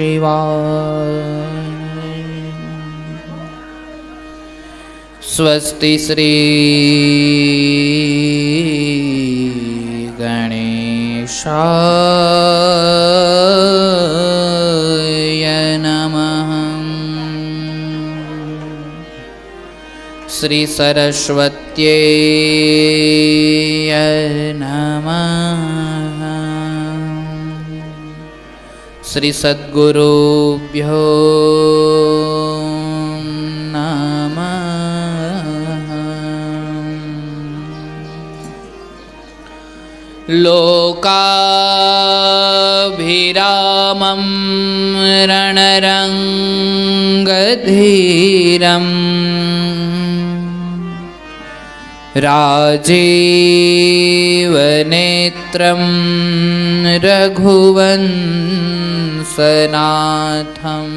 શિવાય. સ્વસ્તિ શ્રી ગણેશાય નમઃ. શ્રી સરસ્વત્યે નમઃ. શ્રી સદ્ગુરુભ્યો નમઃ. લોકાભિરામં રણરંગધીરં રાજીવનેત્રં રઘુવંશનાથં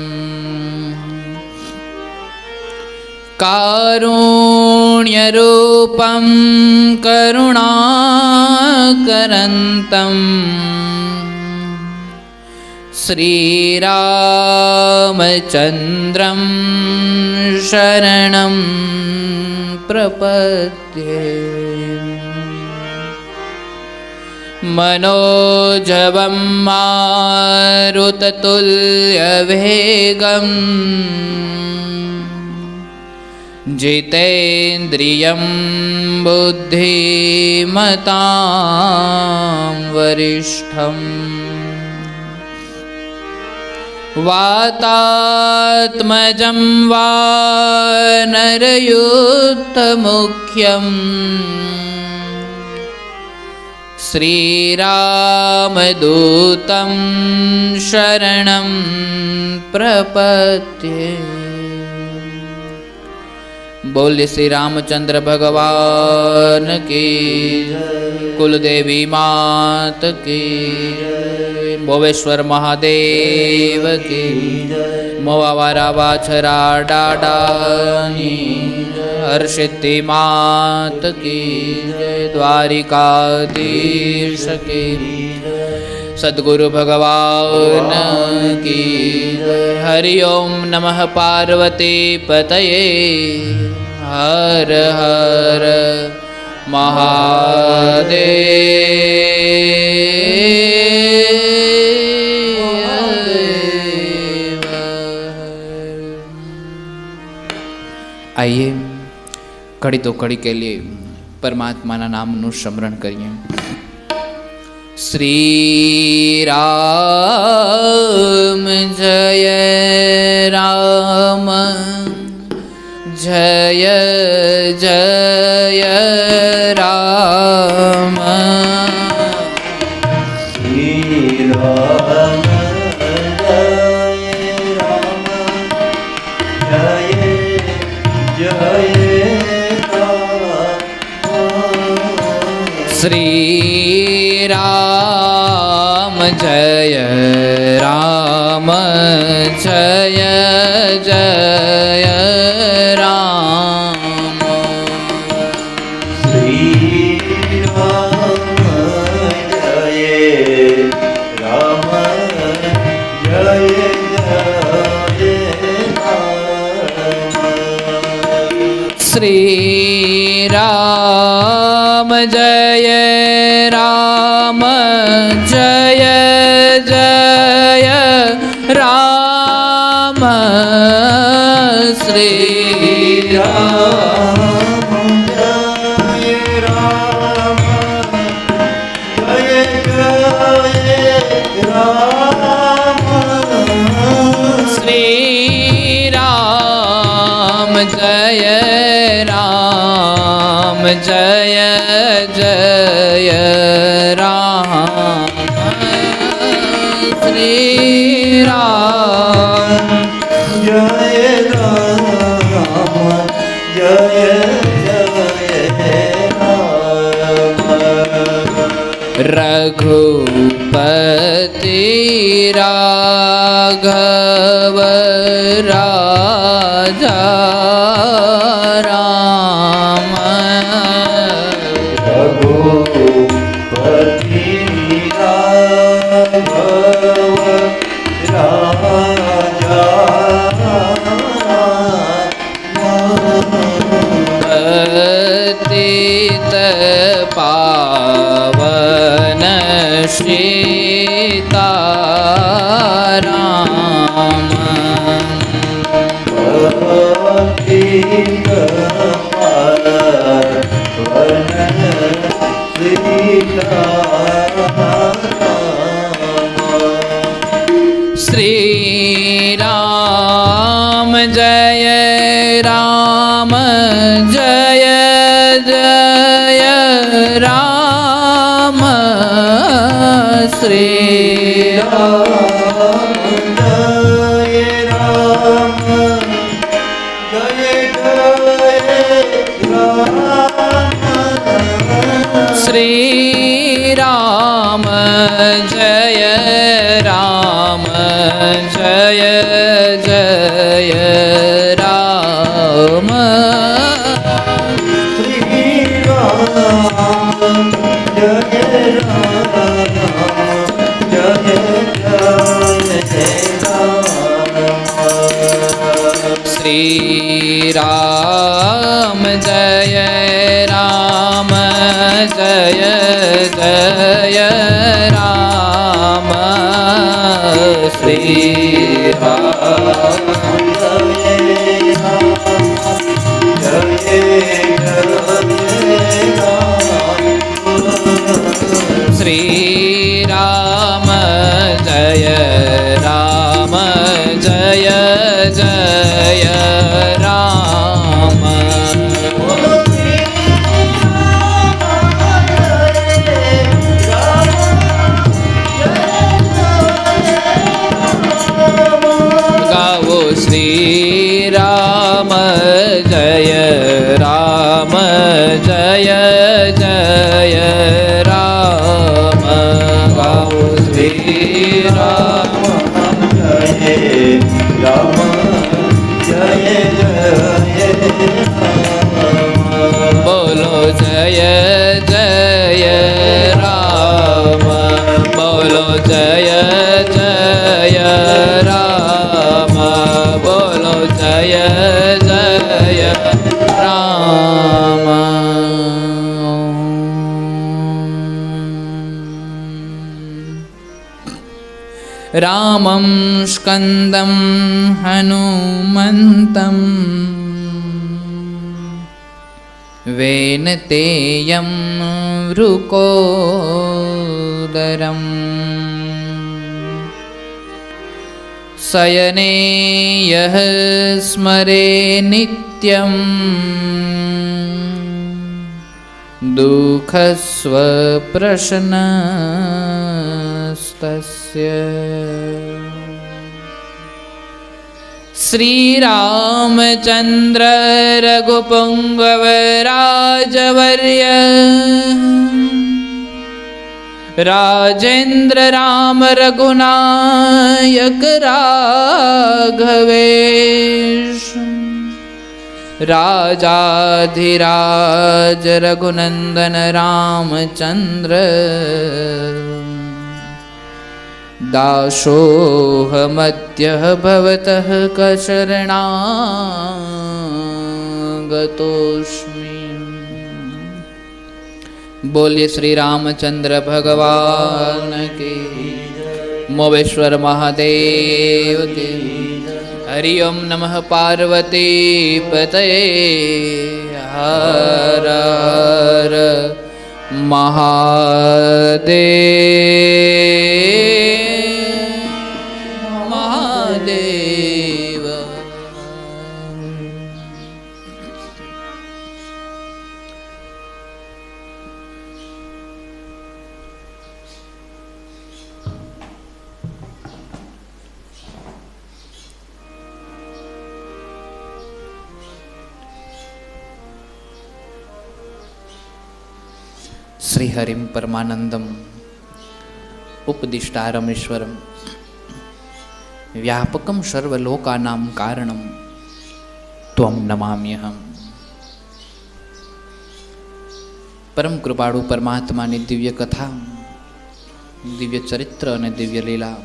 કારુણ્યરૂપં કરુણાકરન્तं શ્રીરામચંદ્રં શરણં પ્રપદ્યે. મનોજવં મારુતતુલ્યવેગં જીતેન્દ્રિયં બુદ્ધિમતાં વરિષ્ઠં વાતાત્મજં વાનરયુથમુખ્યં શ્રીરામદૂतं શરણં પ્રપદ્યે. બોલે શ્રી રામચંદ્ર ભગવાન કી, કુલદેવી માત કી, મોવેશ્વર મહાદેવ કી, મોવાવારા વાછરા ડાડાની હર્ષિદ્ધિ માત કી, દ્વારિકાધીશ કી, સદ્ગુરુ ભગવાન કી. હરિ ઓમ નમઃ પાર્વતી પતયે. હર હર મહાદેવ. આइए घड़ी तो घड़ी के लिए परमात्मा ना नाम नु स्मरण करिए. श्री राम जय राम जय जय राम. श्री राम जय राम जय जय राम. श्री राम जय राम जय जय राम. श्री राम जय राम जय जय राम. श्री राम जय राम जय जय राम. श्री राम जय राम जय जय राम. श्री राम जय राम जय जय राम. श्री राम जय राम जय जय राम. रघुपति राघव राजा राम. रघुपति राघव राजा राम जय जय राम श्री राम जय राम जय जय राम श्री राम जय राम जय जय राम श्री राम जय राम जय जय राम श्री राम जय राम जय जय राम श्री राम श्री राम जय राम जय जय राम गाओ श्री राम जय राम जय जय राम गाओ श्री राम जय राम जय जय बोलो जय जय राम बोलो जय जय राम बोलो जय जय राम रामं स्कन्दं हनुमन्तं वेनतेयं वृकोदरम् शयने यः स्मरे नित्यं दुःखस्वप्रश्नस्तस्य श्रीरामचन्द्र रघुपुङ्गवराजवर्य राजेन्द्र राम रघुनायक राघवेश राजाधिराज रघुनंदन रामचंद्र दासोऽहमद्यः भवतः शरणागतोऽस्मि। बोलिए श्री रामचंद्र भगवान के, मोवेश्वर महादेव के। हरि ओम नमः पार्वती पतये हर हर महादेव। श्रीहरिं परमानंदम उपदिष्टारमेश्वरम व्यापकम सर्वलोकानां कारणम त्वं नमाम्यहम्। परम कृपाळु परमात्मानी दिव्य कथा, दिव्य चरित्र અને દિવ્ય લીલા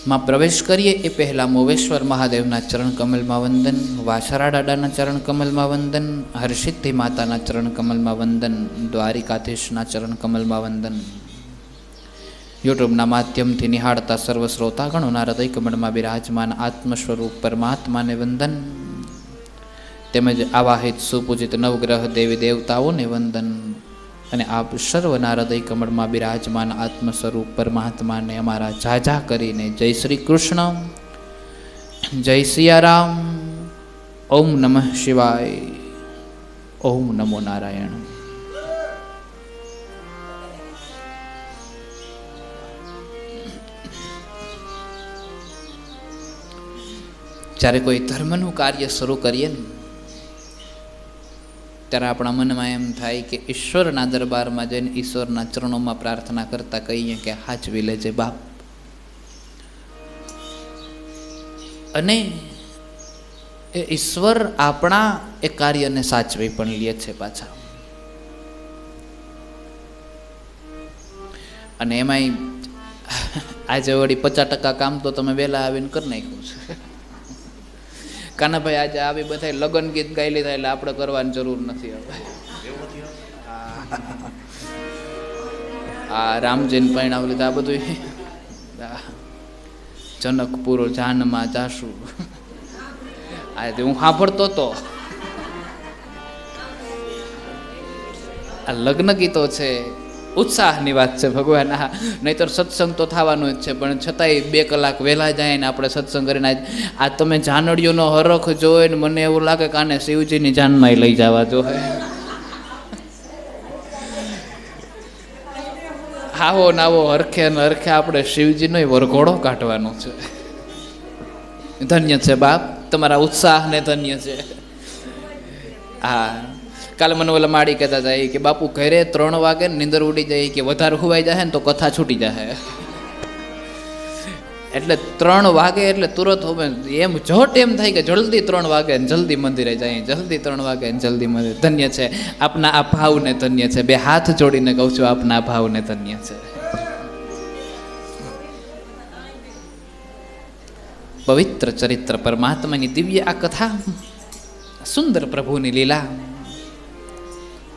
માં પ્રવેશ કરીએ એ પહેલાં મોવેશ્વર મહાદેવના ચરણ કમલમાં વંદન, વાછરા દાદાના ચરણ કમલમાં વંદન, હરસિદ્ધિ માતાના ચરણ કમલમાં વંદન, દ્વારિકાધીશના ચરણ કમલમાં વંદન. યુટ્યુબના માધ્યમથી નિહાળતા સર્વ શ્રોતાગણોના હૃદય કમળમાં બિરાજમાન આત્મ સ્વરૂપ પરમાત્માને વંદન, તેમજ આવાહિત સુપૂજિત નવગ્રહ દેવી દેવતાઓને વંદન અને આપ સર્વના હૃદય કમળમાં બિરાજમાન આત્મ સ્વરૂપ પરમાત્માને અમારા ઝાઝા કરીને જય શ્રી કૃષ્ણ, જય સિયારામ. ઓમ નમઃ શિવાય. ઓમ નમો નારાયણ. જ્યારે કોઈ ધર્મનું કાર્ય શરૂ કરીએ ને ત્યારે આપણા મનમાં એમ થાય કે ઈશ્વરના દરબારમાં જઈને ઈશ્વરના ચરણોમાં પ્રાર્થના કરતા કહીએ કે હાચવી લેજે બાપ. અને એ ઈશ્વર આપણા એ કાર્યને સાચવી પણ લે છે પાછા. અને એમાંય આજે વળી 50% કામ તો તમે વહેલા આવીને કરી નાખ્યું છે. કાનાભાઈ આજે આવી બધા લગ્ન ગીત ગાઈ લીધા એટલે આપણે કરવાની જરૂર નથી હવે. આ રામજીને પરણાવી લીધા આ બધું જનકપુર જાનમાં જાશું આજે હું સાંભળતો હતો. આ લગ્ન ગીતો છે, ઉત્સાહની વાત છે ભગવાન. હા, નહીતર સત્સંગ તો થવાનું જ છે, પણ છતાંય 2 કલાક વહેલા જાય ને આપણે સત્સંગ કરીને આ તમે જાનડીઓનો હરખ જોઈને મને એવું લાગે કે આને શિવજીની જાનમાં લઈ જવા જોઈએ. આવો નાવો હરખે ને હરખે આપણે શિવજીનો વરઘોડો કાઢવાનો છે. ધન્ય છે બાપ, તમારા ઉત્સાહને ધન્ય છે. હા, કાલે મને ઓલા માડી કહેતા હતા કે બાપુ ઘરે 3 વાગે નીંદર ઉડી જાય કે વધારે હુવાઈ જાય ને તો કથા છૂટી જાય. એટલે 3 વાગે એટલે તુરત હવે એમ જોટ એમ થાય કે જલ્દી 3 વાગે ને જલ્દી મંદિરે જાય, જલ્દી 3 વાગે ને જલ્દી મંદિર. ધન્ય છે આપના આ ભાવને ધન્ય છે. 2 હાથ જોડીને કહું છું આપના આ ભાવને ધન્ય છે. પવિત્ર ચરિત્ર પરમાત્માની દિવ્ય આ કથા, સુંદર પ્રભુની લીલા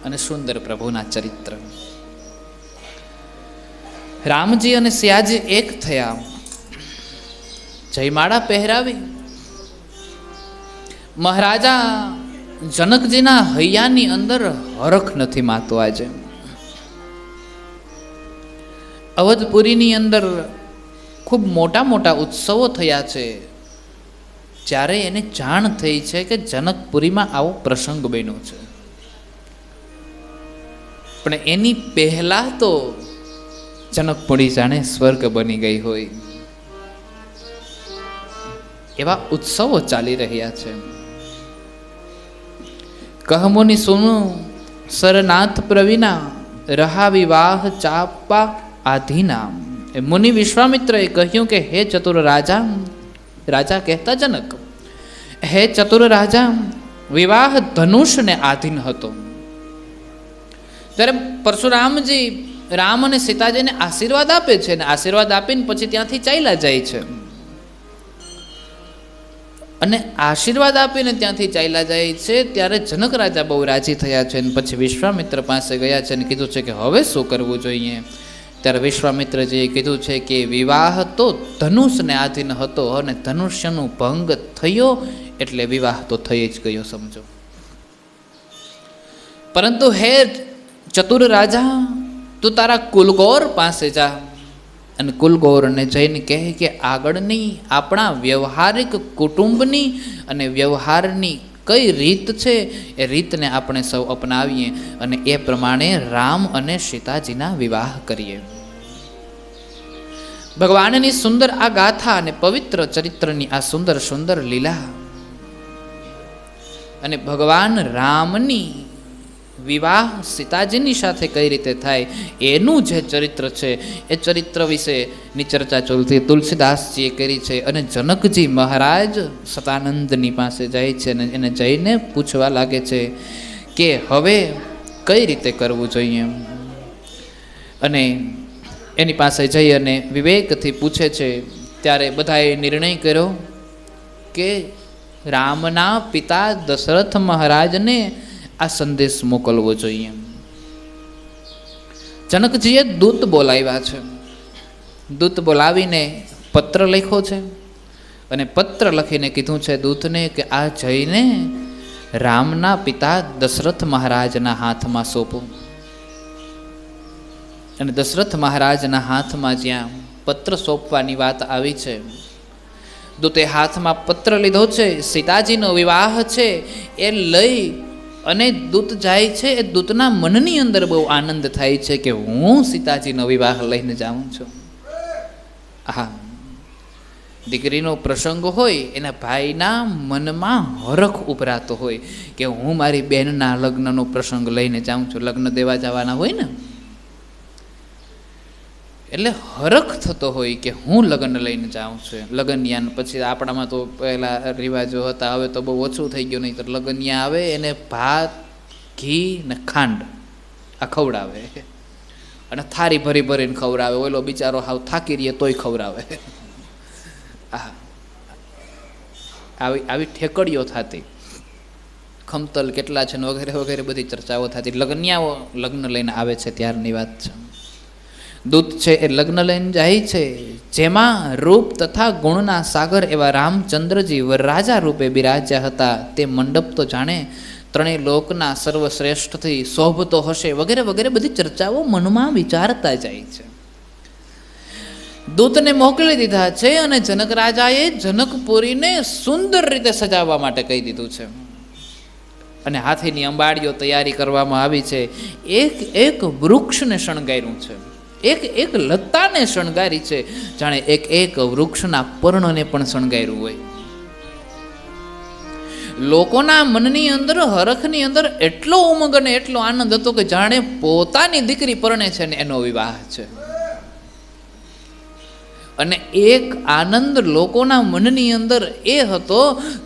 અને સુંદર પ્રભુના ચરિત્ર. રામજી અને સિયાજી એક થયા, જયમાળા પહેરાવી. મહારાજા જનકજીના હૈયાની અંદર હરખ નથી માતો. આજે અવધપુરીની અંદર ખૂબ મોટા મોટા ઉત્સવો થયા છે. જ્યારે એને જાણ થઈ છે કે જનકપુરીમાં આવો પ્રસંગ બન્યો છે, પણ એની પહેલા તો જનકપુરી જાણે સ્વર્ગ બની ગઈ હોય એવા ઉત્સવો ચાલી રહ્યા છે. કહમુનિ સુનુ સરનાથ પ્રવીના રહા વિવાહ ચાપા આધીના. એ મુનિ વિશ્વામિત્રએ કહ્યું કે હે ચતુર રાજા, રાજા કહેતા જનક, હે ચતુર રાજા, વિવાહ ધનુષને આધીન હતો. ત્યારે પરશુરામજી રામ અને સીતાજીને આશીર્વાદ આપે છે, ને આશીર્વાદ આપીને પછી ત્યાંથી ચાલ્યા જાય છે. અને આશીર્વાદ આપીને ત્યાંથી ચાલ્યા જાય છે ત્યારે જનક રાજા બહુ રાજી થયા છે, અને પછી વિશ્વામિત્ર પાસે ગયા છે અને કીધું છે કે હવે શું કરવું જોઈએ. ત્યારે વિશ્વામિત્રજીએ કીધું છે કે વિવાહ તો ધનુષને આધીન હતો અને ધનુષ્યનો ભંગ થયો એટલે વિવાહ તો થઈ જ ગયો સમજો. પરંતુ હે ચતુર રાજા, તું તારા કુલગોર પાસે જા અને કુલગોરને જઈને કહે કે આગળની આપણા વ્યવહારિક કુટુંબની અને વ્યવહારની કઈ રીત છે એ રીતને આપણે સૌ અપનાવીએ અને એ પ્રમાણે રામ અને સીતાજીના વિવાહ કરીએ. ભગવાનની સુંદર આ ગાથા અને પવિત્ર ચરિત્રની આ સુંદર સુંદર લીલા અને ભગવાન રામની વિવાહ સીતાજીની સાથે કઈ રીતે થાય એનું જે ચરિત્ર છે એ ચરિત્ર વિશેની ચર્ચા તુલસીદાસજીએ કરી છે. અને જનકજી મહારાજ સતાનંદની પાસે જાય છે અને એને જઈને પૂછવા લાગે છે કે હવે કઈ રીતે કરવું જોઈએ. અને એની પાસે જઈ અને વિવેકથી પૂછે છે. ત્યારે બધાએ નિર્ણય કર્યો કે રામના પિતા દશરથ મહારાજને આ સંદેશ મોકલવો જોઈએ. જનકજીએ દૂત બોલાવ્યા છે. દૂત બોલાવીને પત્ર લખ્યો છે અને પત્ર લખીને કીધું છે દૂતને કે આ જઈને રામના પિતા દશરથ મહારાજના હાથમાં સોંપો. અને દશરથ મહારાજના હાથમાં જ્યાં પત્ર સોંપવાની વાત આવી છે, દૂતે હાથમાં પત્ર લીધો છે, સીતાજીનો વિવાહ છે, એ લઈ અને દૂત જાય છે. એ દૂતના મનની અંદર બહુ આનંદ થાય છે કે હું સીતાજીનો વિવાહ લઈને જાઉં છું. હા, દીકરીનો પ્રસંગ હોય એના ભાઈના મનમાં હરખ ઉભરાતો હોય કે હું મારી બહેનના લગ્નનો પ્રસંગ લઈને જાઉં છું. લગ્ન દેવા જવાના હોય ને, એટલે હરખ થતો હોય કે હું લગ્ન લઈને જાઉં છું. લગ્નયાન પછી આપણામાં તો પહેલા રિવાજો હતા, હવે તો બહુ ઓછું થઈ ગયું. નહીં તો લગ્નયા આવે એને ભાત, ઘી ને ખાંડ આ ખવડાવે અને થારી ભરી ભરીને ખવડાવે. ઓલો બિચારો હાવ થાકી રહીએ તોય ખવડાવે. આવી ઠેકડીઓ થતી, ખમતલ કેટલા છે ને વગેરે વગેરે બધી ચર્ચાઓ થતી. લગ્નયાઓ લગ્ન લઈને આવે છે ત્યારની વાત છે. દૂત છે એ લગ્ન લઈને જાય છે, જેમાં રૂપ તથા ગુણના સાગર એવા રામચંદ્રજી વરરાજા રૂપે બિરાજ્યા હતા. તે મંડપ તો જાણે ત્રણેય લોકના સર્વશ્રેષ્ઠથી શોભતો હશે વગેરે વગેરે બધી ચર્ચાઓ મનમાં વિચારતા જાય છે. દૂતને મોકલી દીધા છે અને જનક રાજાએ જનકપુરીને સુંદર રીતે સજાવવા માટે કહી દીધું છે અને હાથીની અંબાડીઓ તૈયારી કરવામાં આવી છે. એક એક વૃક્ષને શણગાર્યું છે, એક એક લતાને શણગારી છે, જાણે એક એક વૃક્ષના પર્ણને પણ શણગાર્યું હોય. લોકોના મનની અંદર, હરખની અંદર એટલો ઉમંગ અને એટલો આનંદ હતો કે જાણે પોતાની દીકરી પરણે છે ને એનો વિવાહ છે. અને એક આનંદ લોકોના મનની અંદર એ હતો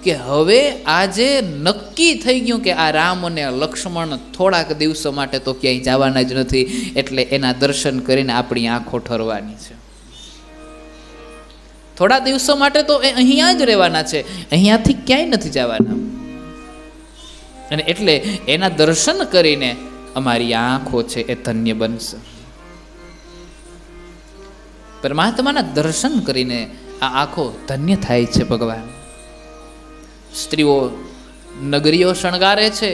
કે હવે આજે નક્કી થઈ ગયું કે આ રામ અને લક્ષ્મણ થોડાક દિવસો માટે તો ક્યાંય જવાના જ નથી, એટલે એના દર્શન કરીને આપણી આંખો ઠરવાની છે. થોડા દિવસો માટે તો એ અહીંયા જ રહેવાના છે, અહીંયાથી ક્યાંય નથી જવાના. અને એટલે એના દર્શન કરીને અમારી આંખો છે એ ધન્ય બનશે. પરમાત્માના દર્શન કરીને આ આંખો ધન્ય થાય છે. ભગવાન સ્ત્રીઓ નગરીઓ શણગારે છે.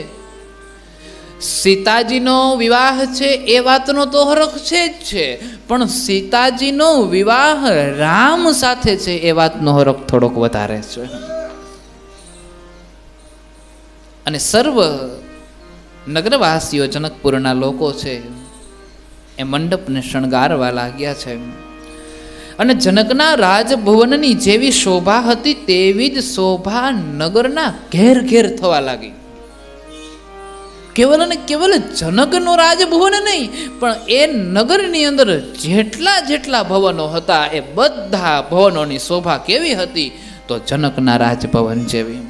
સીતાજીનો વિવાહ છે એ વાતનો તો હરખ છે જ છે, પણ સીતાજીનો વિવાહ રામ સાથે છે એ વાતનો હરખ થોડોક વધારે છે. અને સર્વ નગરવાસીઓ જનકપુરના લોકો છે એ મંડપને શણગારવા લાગ્યા છે. અને જનકના રાજભવનની જેવી શોભા હતી તેવી જ શોભા નગરના ઘેર ઘેર થવા લાગી. કેવલ અને કેવલ જનકનો રાજભવન નહીં, પણ એ નગરની અંદર જેટલા જેટલા ભવનો હતા એ બધા ભવનોની શોભા કેવી હતી તો જનકના રાજભવન જેવી.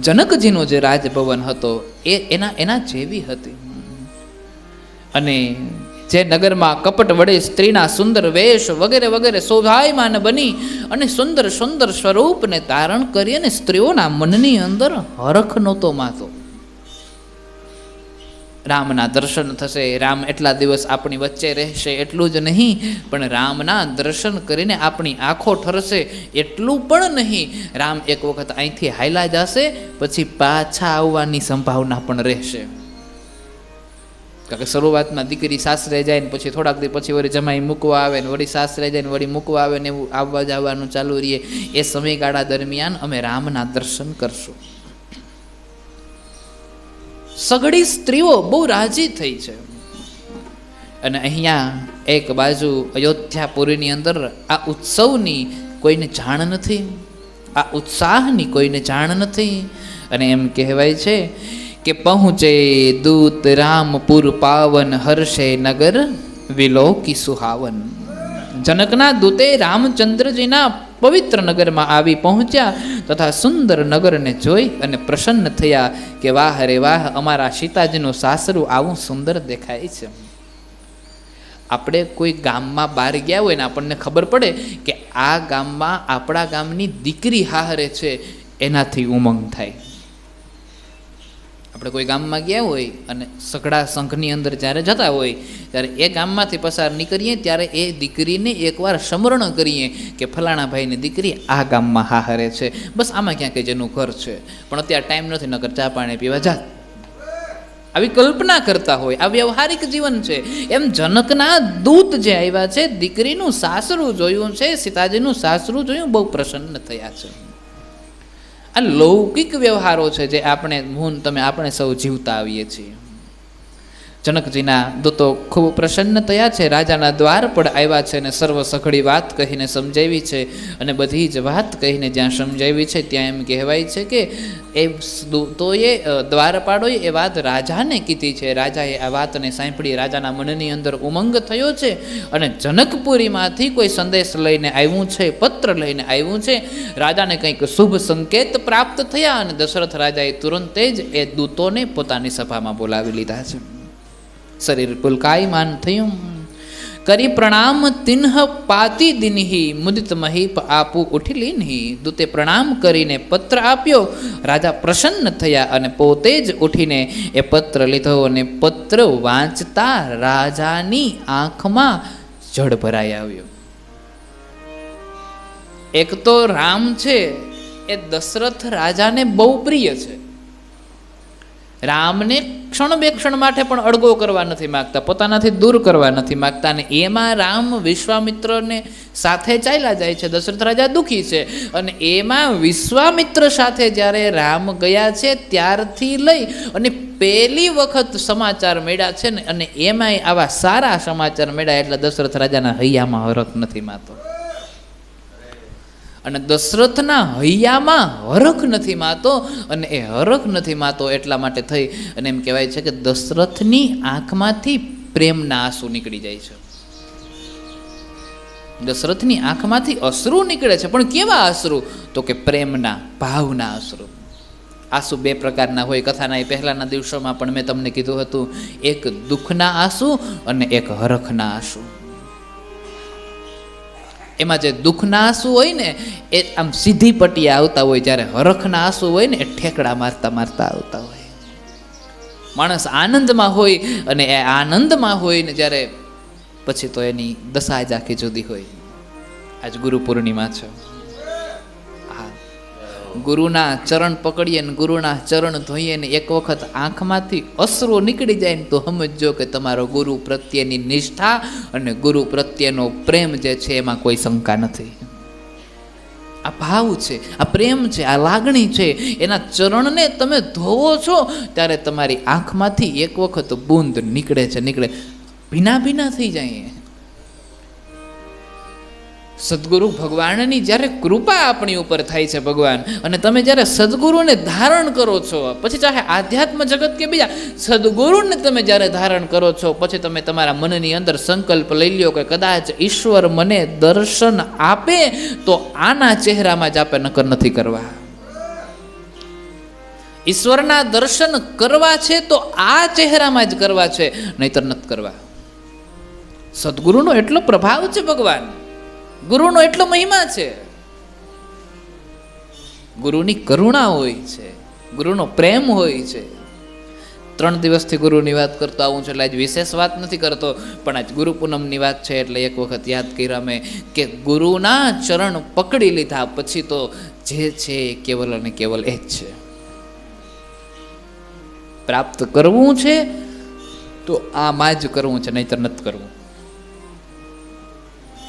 જનકજીનો જે રાજભવન હતો એ એના જેવી હતી. અને જે નગરમાં કપટ વડે સ્ત્રીના સુંદર વેશ વગેરે વગેરે શોભાયમાન બની અને સુંદર સુંદર સ્વરૂપને ધારણ કરી અને સ્ત્રીઓના મનની અંદર હરખ નહોતો માતો. રામના દર્શન થશે, રામ એટલા દિવસ આપણી વચ્ચે રહેશે એટલું જ નહીં, પણ રામના દર્શન કરીને આપણી આંખો ઠરશે એટલું પણ નહીં, રામ એક વખત અહીંથી હાયલા જશે પછી પાછા આવવાની સંભાવના પણ રહેશે. કારણ કે શરૂઆતમાં દીકરી સાસરે જાય ને પછી થોડાક દી પછી વળી જમાઈ મૂકવા આવે ને વળી સાસરે જાય ને વળી મૂકવા આવે ને એવું આવવા જવાનું ચાલુ રહીએ. એ સમયગાળા દરમિયાન અમે રામના દર્શન કરશું. સઘળી સ્ત્રીઓ બહુ રાજી થઈ છે. અને અહીંયા એક બાજુ અયોધ્યાપુરીની અંદર આ ઉત્સવની કોઈને જાણ નથી, આ ઉત્સાહની કોઈને જાણ નથી. અને એમ કહેવાય છે કે પહોંચે દૂત રામપુર પાવન, હર્ષે નગર વિલોકી સુહાવન. જનકના દૂતે રામચંદ્રજીના પવિત્ર નગરમાં આવી પહોંચ્યા તથા સુંદર નગરને જોઈ અને પ્રસન્ન થયા કે વાહ રે વાહ, અમારા સીતાજીનું સાસરું આવું સુંદર દેખાય છે. આપણે કોઈ ગામમાં બહાર ગયા હોય ને આપણને ખબર પડે કે આ ગામમાં આપણા ગામની દીકરી હાહરે છે, એનાથી ઉમંગ થાય. આપણે કોઈ ગામમાં ગયા હોય અને સઘળા સંઘની અંદર જ્યારે જતા હોય ત્યારે એ ગામમાંથી પસાર નીકળીએ ત્યારે એ દીકરીને એકવાર સ્મરણ કરીએ કે ફલાણા ભાઈની દીકરી આ ગામમાં હાહરે છે, બસ આમાં ક્યાંક જેનું ઘર છે, પણ અત્યારે ટાઈમ નથી, નકર ચા પાણી પીવા જા. આવી કલ્પના કરતા હોય. આ વ્યવહારિક જીવન છે. એમ જનકના દૂત જે આવ્યા છે, દીકરીનું સાસરું જોયું છે, સીતાજીનું સાસરું જોયું, બહુ પ્રસન્ન થયા છે. આ લૌકિક વ્યવહારો છે જે આપણે સૌ જીવતા આવીએ છીએ. જનકજીના દૂતો ખૂબ પ્રસન્ન થયા છે, રાજાના દ્વાર પર આવ્યા છે અને સર્વ સઘળી વાત કહીને સમજાવી છે. અને બધી જ વાત કહીને જ્યાં સમજાવી છે ત્યાં એમ કહેવાય છે કે એ દૂતોએ, દ્વારપાળોએ એ વાત રાજાને કીધી છે. રાજાએ આ વાતને સાંભળી રાજાના મનની અંદર ઉમંગ થયો છે અને જનકપુરીમાંથી કોઈ સંદેશ લઈને આવ્યું છે, પત્ર લઈને આવ્યું છે. રાજાને કંઈક શુભ સંકેત પ્રાપ્ત થયા અને દશરથ રાજાએ તુરંત જ એ દૂતોને પોતાની સભામાં બોલાવી લીધા છે. શરીર પુલકાયમાન થયું. કરી પ્રણામ તિન્હ પાતી દિનહી મુદિત મહીપ આપુ ઉઠી લીનહી. દૂતે પ્રણામ કરીને પત્ર આપ્યો. રાજા પ્રસન્ન થયા અને પોતે જ ઉઠીને એ પત્ર લીધો અને પત્ર વાંચતા રાજાની આંખમાં જળ ભરાઈ આવ્યો. એક તો રામ છે એ દશરથ રાજાને બહુ પ્રિય છે. રામને ક્ષણ બે ક્ષણ માટે પણ અડગો કરવા નથી માગતા, પોતાનાથી દૂર કરવા નથી માગતા. અને એમાં રામ વિશ્વામિત્રને સાથે ચાલ્યા જાય છે. દશરથ રાજા દુઃખી છે. અને એમાં વિશ્વામિત્ર સાથે જ્યારે રામ ગયા છે ત્યારથી લઈ અને પહેલી વખત સમાચાર મળ્યા છે ને, અને એમાંય આવા સારા સમાચાર મળ્યા એટલે દશરથ રાજાના હૈયામાં હરખ નથી માતો. અને દશરથના હૈયામાં હરખ નથી માતો. અને એ હરખ નથી માતો એટલા માટે થઈ અને એમ કહેવાય છે કે દશરથની આંખમાંથી પ્રેમના આંસુ નીકળી જાય છે. દશરથની આંખમાંથી અશ્રુ નીકળે છે. પણ કેવા અશ્રુ? તો કે પ્રેમના, ભાવના અશ્રુ. આંસુ બે પ્રકારના હોય. કથાના એ પહેલાના દિવસોમાં પણ મેં તમને કીધું હતું, એક દુઃખના આંસુ અને એક હરખના આંસુ. એમાં જે દુઃખના આંસુ હોય ને એ આમ સીધી પટ્ટીએ આવતા હોય, જ્યારે હરખના આંસુ હોય ને એ ઠેકડા મારતા મારતા આવતા હોય. માણસ આનંદમાં હોય અને એ આનંદમાં હોય ને જ્યારે પછી તો એની દશા જ આખી જુદી હોય. આજ ગુરુ પૂર્ણિમા છે. હા, ગુરુના ચરણ પકડીએ ને ગુરુના ચરણ ધોઈએ ને એક વખત આંખમાંથી અશ્રુ નીકળી જાય ને તો સમજો કે તમારો ગુરુ પ્રત્યેની નિષ્ઠા અને ગુરુ પ્રત્યેનો પ્રેમ જે છે એમાં કોઈ શંકા નથી. આ ભાવ છે, આ પ્રેમ છે, આ લાગણી છે. એના ચરણને તમે ધોવો છો ત્યારે તમારી આંખમાંથી એક વખત બૂંદ નીકળે છે, ભીના ભીના થઈ જાય. સદગુરુ ભગવાનની જ્યારે કૃપા આપણી ઉપર થાય છે ભગવાન, અને તમે જ્યારે સદગુરુને ધારણ કરો છો, પછી ચાહે આધ્યાત્મ જગત કે બીજા, સદગુરુને તમે જ્યારે ધારણ કરો છો પછી તમે તમારા મનની અંદર સંકલ્પ લઈ લ્યો કે કદાચ ઈશ્વર મને દર્શન આપે તો આના ચહેરામાં જ આપે, નકર નથી કરવા. ઈશ્વરના દર્શન કરવા છે તો આ ચહેરામાં જ કરવા છે, નહીતર નથી કરવા. સદગુરુનો એટલો પ્રભાવ છે ભગવાન, ગુરુનો એટલો મહિમા છે. ગુરુની કરુણા હોય છે, ગુરુનો પ્રેમ હોય છે. 3 દિવસથી ગુરુની વાત કરતો આવું છું એટલે આજ વિશેષ વાત નથી કરતો, પણ આજ ગુરુ પૂનમની વાત છે એટલે એક વખત યાદ કર્યા મેં કે ગુરુના ચરણ પકડી લીધા પછી તો જે છે કેવલ અને કેવલ એ જ છે. પ્રાપ્ત કરવું છે તો આમાં જ કરવું છે, નહીતર નથી કરવું.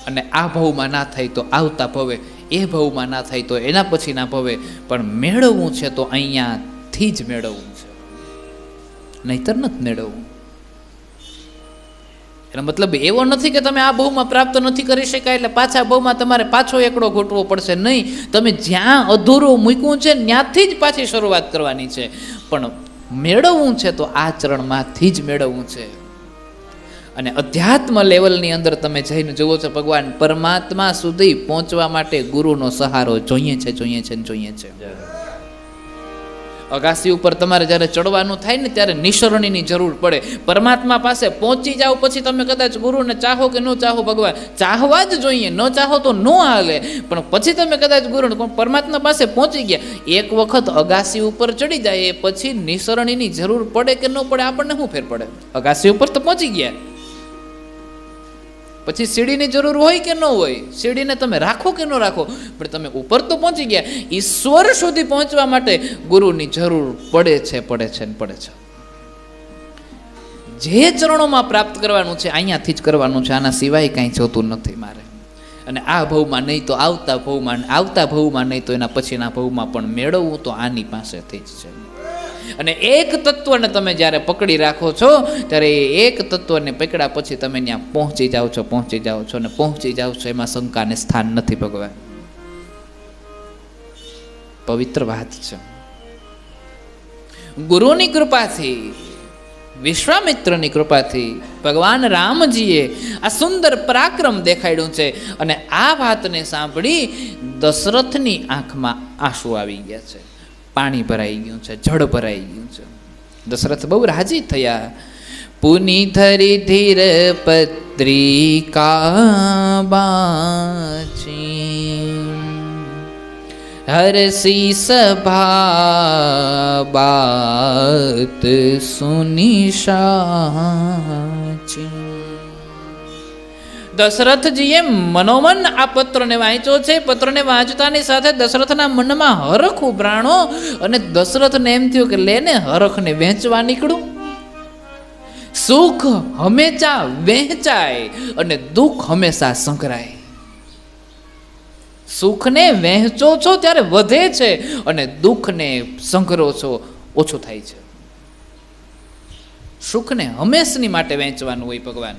અને આ ભવમાં ના થાય તો આવતા ભવે, એ ભવમાં ના થાય તો એના પછી ના ભવે, પણ મેળવવું છે તો અહીંયાથી જ મેળવવું છે, નહીતર નથી મેળવવું. એનો મતલબ એવો નથી કે તમે આ ભવમાં પ્રાપ્ત નથી કરી શકાય એટલે પાછા ભવમાં તમારે પાછો એકડો ઘૂંટવો પડશે. નહીં, તમે જ્યાં અધૂરું મૂક્યું છે ત્યાંથી જ પાછી શરૂઆત કરવાની છે. પણ મેળવવું છે તો આ ચરણમાંથી જ મેળવવું છે. અને અધ્યાત્મ લેવલની અંદર તમે જઈને જુઓ છો ભગવાન પરમાત્મા સુધી પહોંચવા માટે ગુરુનો સહારો જોઈએ છે. અગાસી ઉપર તમારે જ્યારે ચડવાનું થાય ને ત્યારે નિસરણીની જરૂર પડે. પરમાત્મા પાસે પહોંચી જાઓ પછી તમે કદાચ ગુરુને ચાહો કે ન ચાહો, ભગવાન ચાહવા જ જોઈએ, ન ચાહો તો ન હાલે, પણ પછી તમે કદાચ ગુરુ પરમાત્મા પાસે પહોંચી ગયા. એક વખત અગાસી ઉપર ચડી જાય પછી નિસરણીની જરૂર પડે કે ન પડે આપણને શું ફેર પડે? અગાસી ઉપર તો પહોંચી ગયા, પછી સીડીની જરૂર હોય કે ન હોય, સીડીને તમે રાખો કે ન રાખો, પણ તમે ઉપર તો પહોંચી ગયા. ઈશ્વર સુધી પહોંચવા માટે ગુરુની જરૂર પડે છે. જે ચરણોમાં પ્રાપ્ત કરવાનું છે અહીંયાથી જ કરવાનું છે, આના સિવાય કાંઈ જોતું નથી મારે. અને આ ભવમાં નહીં તો આવતા ભવમાં નહીં તો એના પછીના ભવમાં પણ મેળવવું તો આની પાસેથી જ છે. અને એક તત્વને તમે જ્યારે પકડી રાખો છો ત્યારે એ એક તત્વને પકડ્યા પછી તમે ત્યાં પહોંચી જાઓ છો અને પહોંચી જાઓ છો, એમાં શંકાને સ્થાન નથી ભગવાન. પવિત્ર વાત છે. ગુરુની કૃપાથી, વિશ્વામિત્રની કૃપાથી ભગવાન રામજીએ આ સુંદર પરાક્રમ દેખાડ્યું છે. અને આ વાતને સાંભળી દશરથની આંખમાં આંસુ આવી ગયા છે, પાણી ભરાઈ ગયું છે, જળ ભરાઈ ગયું છે. દશરથ બહુ રાજી થયા. પુની ધરી ધીર પત્રિકા બાચી, હરસી સભા બાત સુની સાચી. દશરથજીએ મનોમન આ પત્રને વાંચ્યો છે. પત્રને વાંચતાની સાથે દશરથના મનમાં હરખ ઉભરાણો અને દશરથને એમ થયું કે લેને હરખને વહેંચવા નીકળું. સુખ હંમેશા વહેંચાય અને દુઃખ હંમેશા સંકરાય. સુખને વહેંચો છો ત્યારે વધે છે અને દુઃખને સંકરો છો ઓછું થાય છે. સુખને હંમેશની માટે વહેંચવાનું હોય ભગવાન.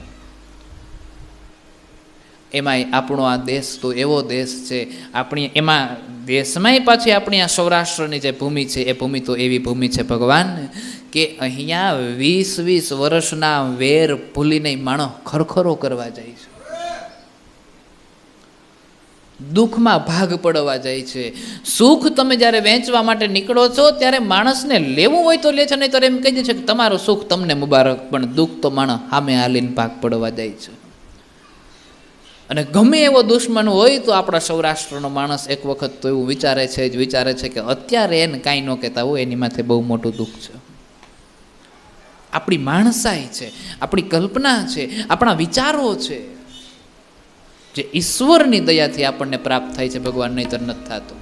એમાંય આપણો આ દેશ તો એવો દેશ છે, આપણી એમાં દેશમાંય પાછી આપણી આ સૌરાષ્ટ્રની જે ભૂમિ છે એ ભૂમિ તો એવી ભૂમિ છે ભગવાન કે અહીંયા 20-20 વર્ષના વેર ભૂલીને માણસ ખરખરો કરવા જાય છે, દુઃખમાં ભાગ પડવા જાય છે. સુખ તમે જ્યારે વહેંચવા માટે નીકળો છો ત્યારે માણસને લેવું હોય તો લે છે, નહીં તો એમ કહી દે છે કે તમારું સુખ તમને મુબારક, પણ દુઃખ તો માણસ સામે હાલીને ભાગ પડવા જાય છે. અને ગમે એવો દુશ્મન હોય તો આપણા સૌરાષ્ટ્રનો માણસ એક વખત તો એવું વિચારે છે કે અત્યારે એને કાંઈ ન કહેતા હોય એની માથે બહુ મોટું દુઃખ છે. આપણી માણસાઈ છે, આપણી કલ્પના છે, આપણા વિચારો છે, જે ઈશ્વરની દયાથી આપણને પ્રાપ્ત થાય છે ભગવાન, નહીંતર નથી થતું.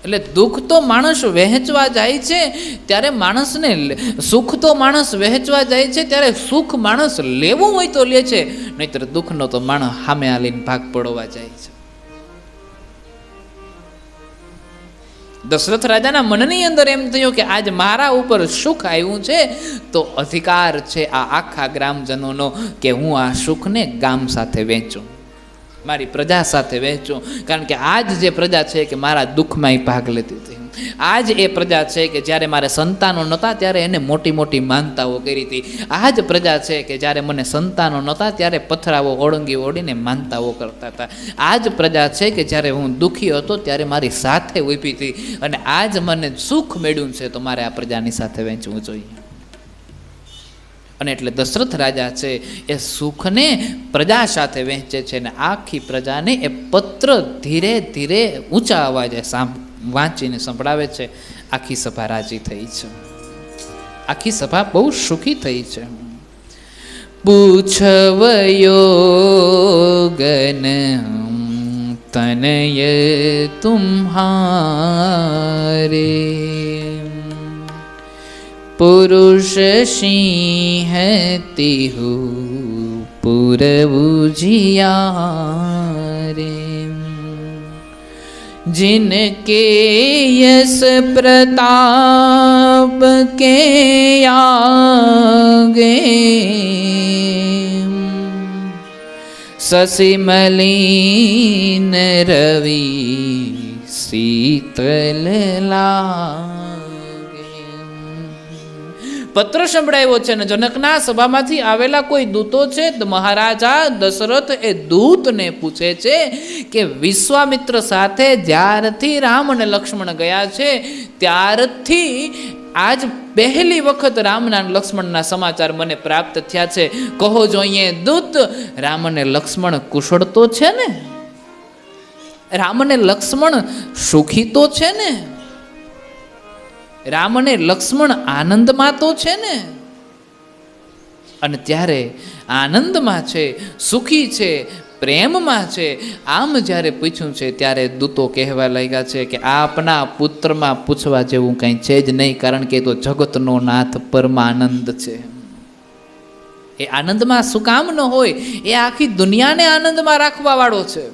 એટલે દુઃખ તો માણસ વહેંચવા જાય છે ત્યારે માણસને, સુખ તો માણસ વહેંચવા જાય છે ત્યારે સુખ માણસ લેવું હોય તો લે છે, નહીંતર દુઃખનો તો માણસ સામે હાલીને ભાગ પડવા જાય છે. દશરથ રાજાના મનની અંદર એમ થયું કે આજ મારા ઉપર સુખ આવ્યું છે તો અધિકાર છે આ આખા ગ્રામજનોનો કે હું આ સુખને ગામ સાથે વહેંચું, મારી પ્રજા સાથે વહેંચું. કારણ કે આજ જે પ્રજા છે કે મારા દુઃખમાં ભાગ લેતી હતી, આજ એ પ્રજા છે કે જ્યારે મારે સંતાનો નહોતા ત્યારે એને મોટી મોટી માનતાઓ કરી હતી, આ જ પ્રજા છે કે જ્યારે મને સંતાનો નહોતા ત્યારે પથરાઓ ઓળંગી ઓળીને માનતાઓ કરતા હતા, આ જ પ્રજા છે કે જ્યારે હું દુઃખી હતો ત્યારે મારી સાથે ઊભી હતી, અને આજ મને સુખ મળ્યું છે તો મારે આ પ્રજાની સાથે વહેંચવું જોઈએ. અને એટલે દશરથ રાજા છે એ સુખને પ્રજા સાથે વહેંચે છે અને આખી પ્રજાને એ પત્ર ધીરે ધીરે ઊંચા અવાજે વાંચીને સંભળાવે છે. આખી સભા રાજી થઈ છે, આખી સભા બહુ સુખી થઈ છે. પૂછવયો ગન તનય તુમ્હારે, પુરુષ સિંહ તિહુ પુરવુજિયારે, जिनके यश प्रताप के आगे शशिमलिन रवि शीतल लागे. પત્ર સંભળાવ્યો છે અને જનકના સભામાંથી આવેલા કોઈ દૂતો છે. મહારાજા દશરથ એ દૂતને પૂછે છે કે વિશ્વામિત્ર સાથે જ્યારથી રામ અને લક્ષ્મણ ગયા છે ત્યારથી આજ પહેલી વખત રામના લક્ષ્મણના સમાચાર મને પ્રાપ્ત થયા છે. કહો જોઈએ દૂત, રામ અને લક્ષ્મણ કુશળ તો છે ને? રામ અને લક્ષ્મણ સુખી તો છે ને? રામ અને લક્ષ્મણ આનંદમાં તો છે ને? અને ત્યારે આનંદમાં છે, સુખી છે, પ્રેમમાં છે. આમ જ્યારે પૂછ્યું છે ત્યારે દૂતો કહેવા લાગ્યા છે કે આપના પુત્રમાં પૂછવા જેવું કંઈ છે જ નહીં, કારણ કે એ તો જગતનો નાથ પરમાનંદ છે. એ આનંદમાં શું કામ ન હોય? એ આખી દુનિયાને આનંદમાં રાખવા વાળો છે.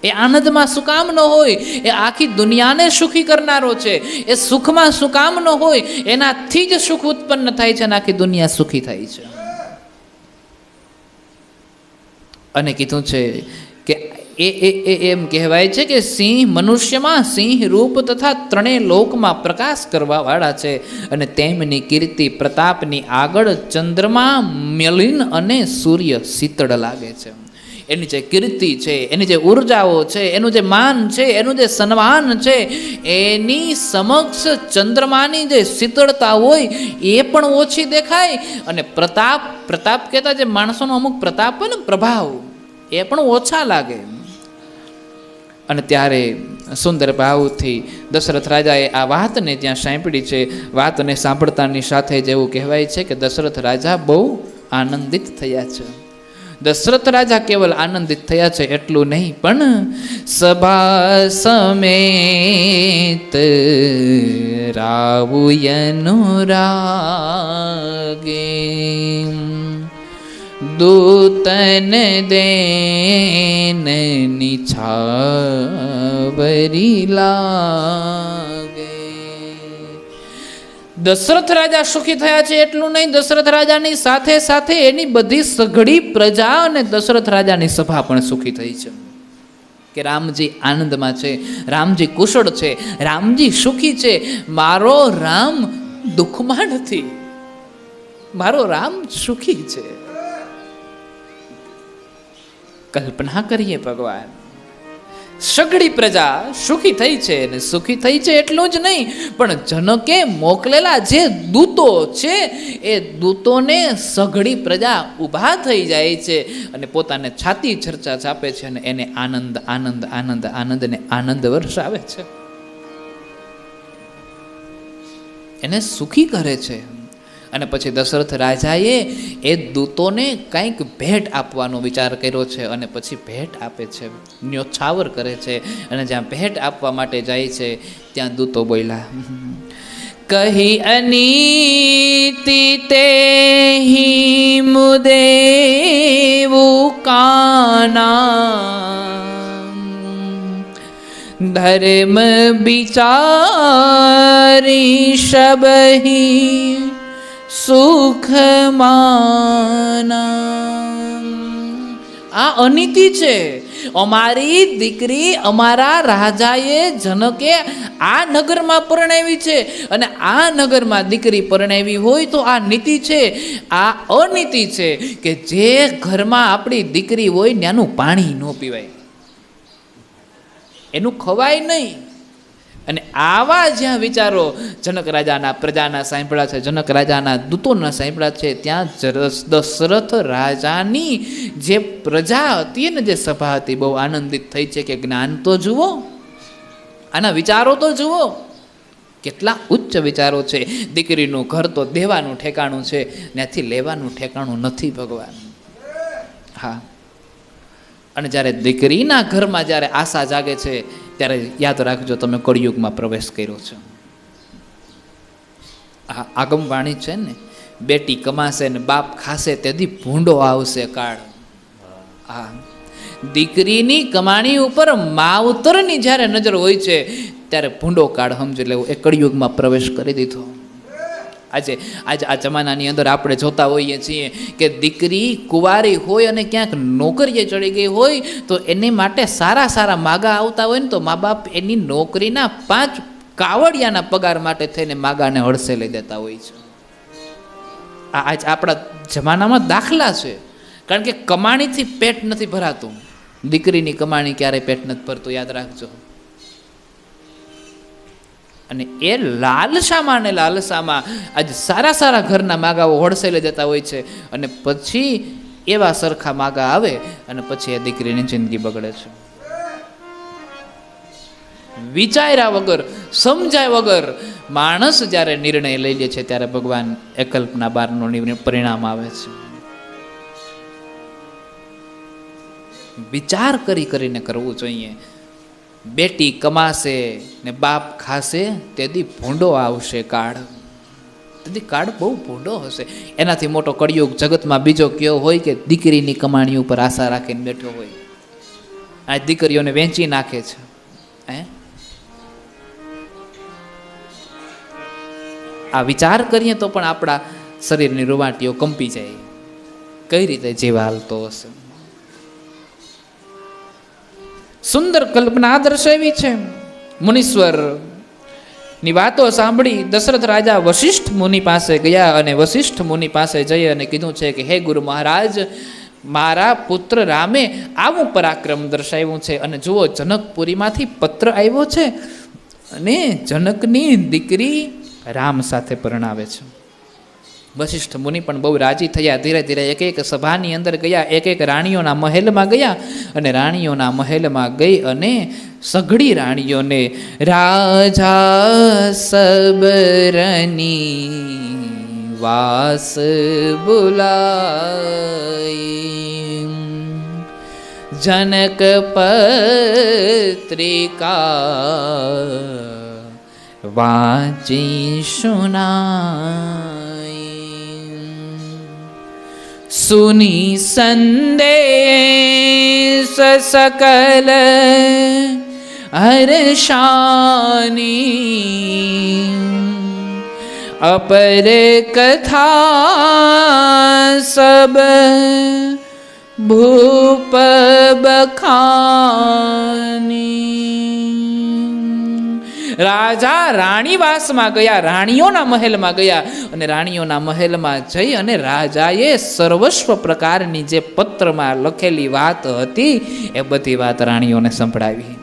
એ આનંદમાં શું કામ ન હોય? એ આખી દુનિયાને સુખી કરનારો છે. એ સુખમાં શું કામ ન હોય? એનાથી જ સુખ ઉત્પન્ન થાય છે અને આખી દુનિયા સુખી થાય છે. અને કીધું છે કે એમ કહેવાય છે કે સિંહ મનુષ્યમાં સિંહ રૂપ તથા ત્રણેય લોકમાં પ્રકાશ કરવા વાળા છે, અને તેમની કીર્તિ પ્રતાપની આગળ ચંદ્રમા મલિન અને સૂર્ય શીતળ લાગે છે. એની જે કીર્તિ છે, એની જે ઉર્જાઓ છે, એનું જે માન છે, એનું જે સન્માન છે, એની સમક્ષ ચંદ્રમાની જે શીતળતા હોય એ પણ ઓછી દેખાય. અને પ્રતાપ કહેતા જે માણસોનો અમુક પ્રતાપ હોય ને, પ્રભાવ, એ પણ ઓછા લાગે. અને ત્યારે સુંદર ભાવથી દશરથ રાજાએ આ વાતને ત્યાં સાંભળી છે. વાતને સાંભળતાની સાથે જ એવું કહેવાય છે કે દશરથ રાજા બહુ આનંદિત થયા છે. દશરથ રાજા કેવલ આનંદિત થયા છે એટલું નહીં, પણ સભા સમેત રાવુયનો રાગે દૂતન દેન નિછાવરી લાગે. દશરથ રાજા સુખી થયા છે એટલું નહીં, દશરથ રાજાની સાથે સાથે એની બધી સઘળી પ્રજા અને દશરથ રાજાની સભા પણ સુખી થઈ છે કે રામજી આનંદમાં છે, રામજી કુશળ છે, રામજી સુખી છે. મારો રામ દુઃખમાં નથી, મારો રામ સુખી છે. કલ્પના કરીએ ભગવાન, સઘળી પ્રજા સુખી થઈ છે, અને સુખી થઈ છે એટલું જ નહીં, પણ જનકે મોકલેલા જે દૂતો છે એ દૂતોને સઘળી પ્રજા ઊભા થઈ જાય છે અને પોતાને છાતી ચર્ચા ચાપે છે અને એને આનંદ આનંદ આનંદ આનંદ ને આનંદ વરસાવે છે, એને સુખી કરે છે. અને પછી દશરથ રાજાએ એ દૂતોને કંઈક ભેટ આપવાનો વિચાર કર્યો છે અને પછી ભેટ આપે છે, ન્યોછાવર કરે છે. અને જ્યાં ભેટ આપવા માટે જાય છે ત્યાં દૂતો બોલ્યા, કહી અનીતિ તેહી મુદેવું કાના ધર્મ બિચારી શબહી સુખમાના. આ અનીતિ છે. અમારી દીકરી અમારા રાજાએ જનકે આ નગરમાં પરણાવી છે, અને આ નગરમાં દીકરી પરણાવી હોય તો આ નીતિ છે. આ અનીતિ છે કે જે ઘરમાં આપણી દીકરી હોય ત્યાંનું પાણી ન પીવાય, એનું ખવાય નહીં. અને આવા જ્યાં વિચારો જનક રાજાના પ્રજાના સાંભળ્યા છે, જનક રાજાના દૂતોના સાંભળ્યા છે, ત્યાં દશરથ રાજાની જે પ્રજા હતી ને જે સભા હતી બહુ આનંદિત થઈ છે કે જ્ઞાન તો જુઓ, આના વિચારો તો જુઓ, કેટલા ઉચ્ચ વિચારો છે. દીકરીનું ઘર તો દેવાનું ઠેકાણું છે, ત્યાંથી લેવાનું ઠેકાણું નથી ભગવાન. હા, અને જ્યારે દીકરીના ઘરમાં જ્યારે આશા જાગે છે ત્યારે યાદ રાખજો તમે કળિયુગમાં પ્રવેશ કર્યો છે. આ આગમવાણી છે ને, બેટી કમાશે ને બાપ ખાશે તેથી ભૂંડો આવશે કાળ. હા, દીકરીની કમાણી ઉપર માવતરની જ્યારે નજર હોય છે ત્યારે ભૂંડો કાળ સમજી લેવો, એ કળિયુગમાં પ્રવેશ કરી દીધો. આજે આ જમાનાની અંદર આપણે જોતા હોઈએ છીએ કે દીકરી કુંવારી હોય અને ક્યાંક નોકરીએ ચડી ગઈ હોય તો એની માટે સારા સારા માગા આવતા હોય ને તો મા બાપ એની નોકરીના 5 કાવડિયાના પગાર માટે થઈને માગાને હળસે લઈ દેતા હોય છે. આજ આપણા જમાનામાં દાખલા છે, કારણ કે કમાણીથી પેટ નથી ભરાતું. દીકરીની કમાણી ક્યારેય પેટ નથી ભરતું, યાદ રાખજો. અને એ લાલસામાં ને લાલસામાં આજ સારા સારા ઘરના માગાઓ હોડસેલે જતા હોય છે, અને પછી એવા સરખા માગા આવે અને પછી એ દીકરીની જિંદગી બગડે છે. વિચાર્યા વગર, સમજાય વગર માણસ જ્યારે નિર્ણય લઈ લે છે ત્યારે ભગવાન એ કલ્પના બારનું પરિણામ આવે છે. વિચાર કરીને કરવું જોઈએ. બેટી કમાશે ને બાપ ખાશે તેથી ભૂંડો આવશે કાળ. તેથી કાળ બહુ ભૂંડો હશે. એનાથી મોટો કળિયુગ જગતમાં બીજો કયો હોય કે દીકરીની કમાણી ઉપર આશા રાખીને બેઠો હોય. આ દીકરીઓને વેચી નાખે છે. આ વિચાર કરીએ તો પણ આપણા શરીરની રૂવાટીઓ કંપી જાય. કઈ રીતે જીવ હાલતો હશે. સુંદર કલ્પના દર્શાવી છે. મુનીશ્વર ની વાતો સાંભળી દશરથ રાજા વશિષ્ઠ મુનિ પાસે ગયા અને વશિષ્ઠ મુનિ પાસે જઈ અને કીધું છે કે હે ગુરુ મહારાજ, મારા પુત્ર રામે આવું પરાક્રમ દર્શાવ્યું છે અને જુઓ જનકપુરીમાંથી પત્ર આવ્યો છે અને જનકની દીકરી રામ સાથે પરણાવે છે. વશિષ્ઠ મુનિ પણ બહુ રાજી થયા. ધીરે ધીરે એક એક સભાની અંદર ગયા, એક એક રાણીઓના મહેલમાં ગયા અને રાણીઓના મહેલમાં ગઈ અને સઘળી રાણીઓને રાજા સબરની વાસ બુલાઈ જનક પત્રિકા વાંચી સુનાઈ સુની સંદેશ સકલ હર્ષાની અપર કથા સબ ભૂપ બખાની. રાજા રાણીવાસમાં ગયા, રાણીઓના મહેલમાં ગયા અને રાણીઓના મહેલમાં જઈ અને રાજાએ સર્વસ્વ પ્રકારની જે પત્રમાં લખેલી વાત હતી એ બધી વાત રાણીઓને સંભળાવી.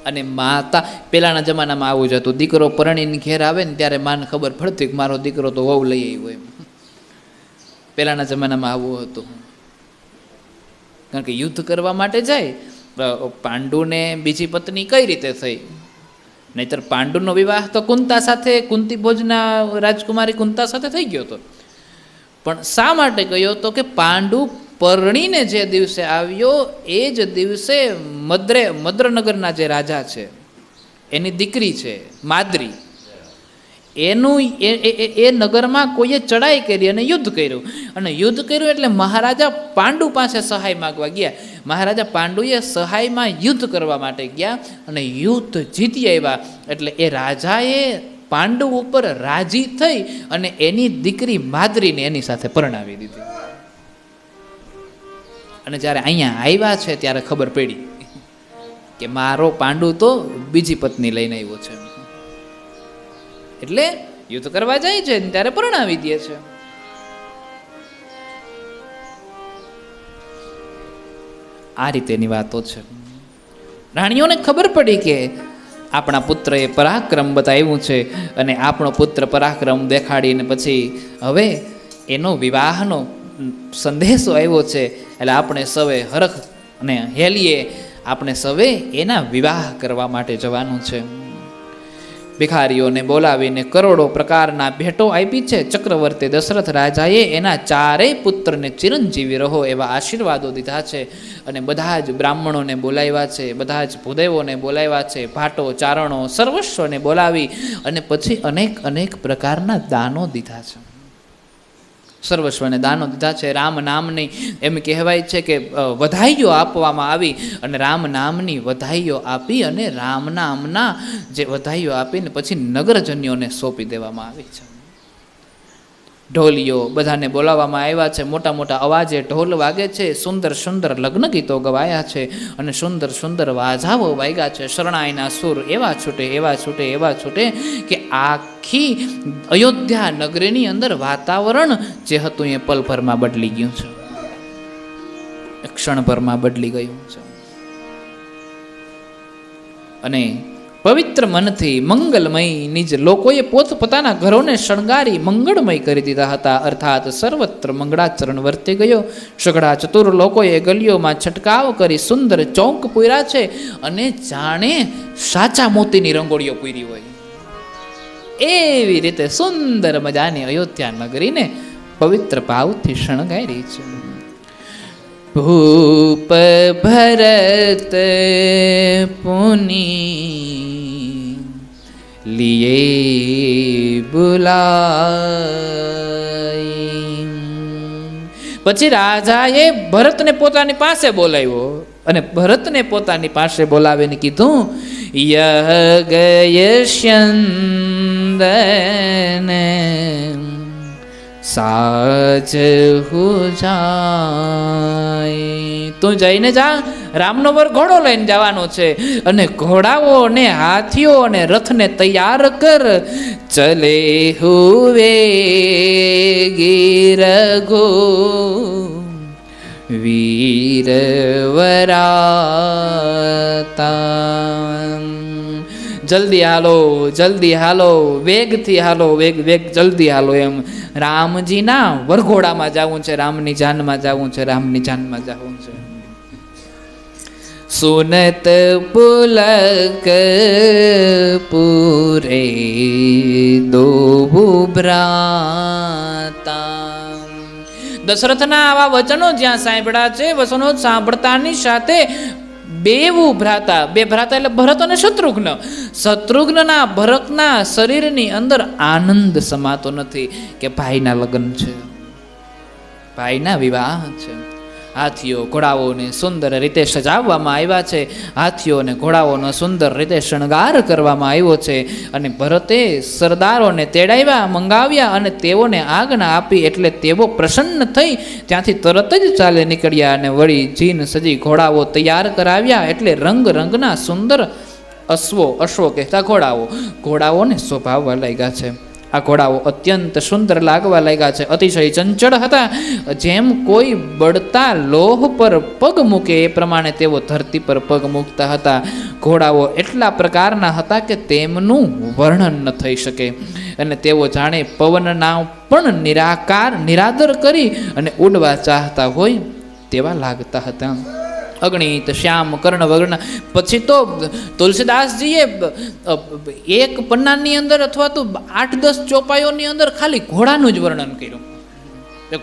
અને માતા, પેલાના જમાનામાં આવું જ હતું, દીકરો પરણીને ઘેર આવે ને ત્યારે માને ખબર પડતી કે મારો દીકરો તો વહુ લઈ આવ્યો એમ. પેલાના જમાનામાં આવું હતું. કારણ કે યુદ્ધ કરવા માટે જાય. પાંડુને બીજી પત્ની કઈ રીતે થઈ? નહીતર પાંડુનો વિવાહ તો કુંતા સાથે, કુંતી ભોજના રાજકુમારી કુંતા સાથે થઈ ગયો હતો. પણ શા માટે ગયો હતો કે પાંડુ પરણીને જે દિવસે આવ્યો એ જ દિવસે મદ્રનગરના જે રાજા છે એની દીકરી છે માદ્રી, એનું એ નગરમાં કોઈએ ચડાઈ કરી અને યુદ્ધ કર્યું. અને યુદ્ધ કર્યું એટલે મહારાજા પાંડુ પાસે સહાય માગવા ગયા. મહારાજા પાંડુએ સહાયમાં યુદ્ધ કરવા માટે ગયા અને યુદ્ધ જીતી આવ્યા. એટલે એ રાજાએ પાંડુ ઉપર રાજી થઈ અને એની દીકરી માદ્રીને એની સાથે પરણાવી દીધી. અને જ્યારે અહીંયા આવ્યા છે ત્યારે ખબર પડી કે મારો પાંડુ તો બીજી પત્ની લઈને આવ્યો છે. એટલે યુદ્ધ કરવા જાય છે ત્યારે પરણાવી દે છે. આ રીતેની વાતો છે. રાણીઓને ખબર પડી કે આપણા પુત્રએ પરાક્રમ બતાવ્યું છે અને આપણો પુત્ર પરાક્રમ દેખાડીને પછી હવે એનો વિવાહનો સંદેશો આવ્યો છે. એટલે આપણે સૌએ હરખ અને હેલીએ આપણે સૌએ એના વિવાહ કરવા માટે જવાનું છે. ભિખારીઓને બોલાવીને કરોડો પ્રકારના ભેટો આપી છે. ચક્રવર્તી દશરથ રાજાએ એના ચારેય પુત્રને ચિરંજીવી રહો એવા આશીર્વાદો દીધા છે. અને બધા જ બ્રાહ્મણોને બોલાવ્યા છે, બધા જ ભૂદેવોને બોલાવ્યા છે, ભાટો ચારણો સર્વસ્વને બોલાવી અને પછી અનેક પ્રકારના દાનો દીધા છે. સર્વસ્વને દાનો દીધા છે. રામ નામની એમ કહેવાય છે કે વધાઈઓ આપવામાં આવી અને રામ નામની વધાઈઓ આપી અને રામ નામના જે વધાઈઓ આપીને પછી નગરજનોને સોંપી દેવામાં આવી છે. ઢોલીઓ બધાને બોલાવવામાં આવ્યા છે. મોટા મોટા અવાજે ઢોલ વાગે છે. સુંદર સુંદર લગ્ન ગીતો ગવાયા છે અને સુંદર સુંદર વાજાઓ વાગ્યા છે. શરણાઈના સુર એવા છૂટે કે આખી અયોધ્યા નગરીની અંદર વાતાવરણ જે હતું એ પલભરમાં બદલી ગયું છે, ક્ષણભરમાં બદલી ગયું છે. અને પવિત્ર મનથી મંગલમય નિજ લોકોએ પોતપોતાના ઘરોને શણગારી મંગળમય કરી દીધા હતા. અર્થાત સર્વત્ર મંગળાચરણ વર્તી ગયો. સઘળા ચતુર લોકોએ ગલીઓમાં છંટકાવ કરી સુંદર ચોક પૂર્યા છે અને જાણે સાચા મોતીની રંગોળીઓ પૂરી હોય એવી રીતે સુંદર મજાની અયોધ્યા નગરીને પવિત્ર ભાવથી શણગારી છે. ભૂપ ભરત પુની લીએ બુલાઈ. પછી રાજાએ ભરતને પોતાની પાસે બોલાવ્યો અને ભરતને પોતાની પાસે બોલાવીને કીધું, યહ ગયશ્યંદન સાજ હુ જાય. તું જઈને જા, રામનો વર ઘોડો લઈને જવાનો છે અને ઘોડાઓ ને હાથીઓ અને રથને તૈયાર કર. ચલે હુવે ગીરગો વીરવરાતા. જલ્દી હાલો, જલ્દી હાલો, વેગથી હાલો, વેગ વેગ જલ્દી હાલો. એમ રામજીના વરઘોડામાં જવું છે, રામની જાનમાં જવું છે, રામની જાનમાં જવું છે. સુનત પુલક પૂરે દો ભ્રાતા. દશરથના આવા વચનો જ્યાં સાંભળ્યા છે, વચનો સાંભળતાની સાથે બેવું ભ્રાતા, બે ભ્રાતા એટલે ભરત અને શત્રુઘ્ન. શત્રુઘ્નના ભરતના શરીરની અંદર આનંદ સમાતો નથી કે ભાઈના લગ્ન છે, ભાઈના વિવાહ છે. હાથીઓ ઘોડાઓને સુંદર રીતે સજાવવામાં આવ્યા છે, હાથીઓને ઘોડાઓનો સુંદર રીતે શણગાર કરવામાં આવ્યો છે. અને ભરતે સરદારોને તેડાવ્યા, મંગાવ્યા અને તેઓને આજ્ઞા આપી એટલે તેઓ પ્રસન્ન થઈ ત્યાંથી તરત જ ચાલે નીકળ્યા અને વળી જીન સજી ઘોડાઓ તૈયાર કરાવ્યા. એટલે રંગ રંગના સુંદર અશ્વો કહેતા ઘોડાઓને શોભાવવા લાગ્યા છે. આ ઘોડાઓ અત્યંત સુંદર લાગવા લાગ્યા છે, અતિશય ચંચળ હતા. જેમ કોઈ બળતા લોહ પર પગ મૂકે એ પ્રમાણે તેઓ ધરતી પર પગ મૂકતા હતા. ઘોડાઓ એટલા પ્રકારના હતા કે તેમનું વર્ણન ન થઈ શકે અને તેઓ જાણે પવનના પણ નિરાદર કરી અને ઉડવા ચાહતા હોય તેવા લાગતા હતા. અગણિત શ્યામ કર્ણ વગરના. પછી તો તુલસીદાસજીએ એક પન્નાની અંદર અથવા તો 8-10 ચોપાઈઓની અંદર ખાલી ઘોડાનું જ વર્ણન કર્યું.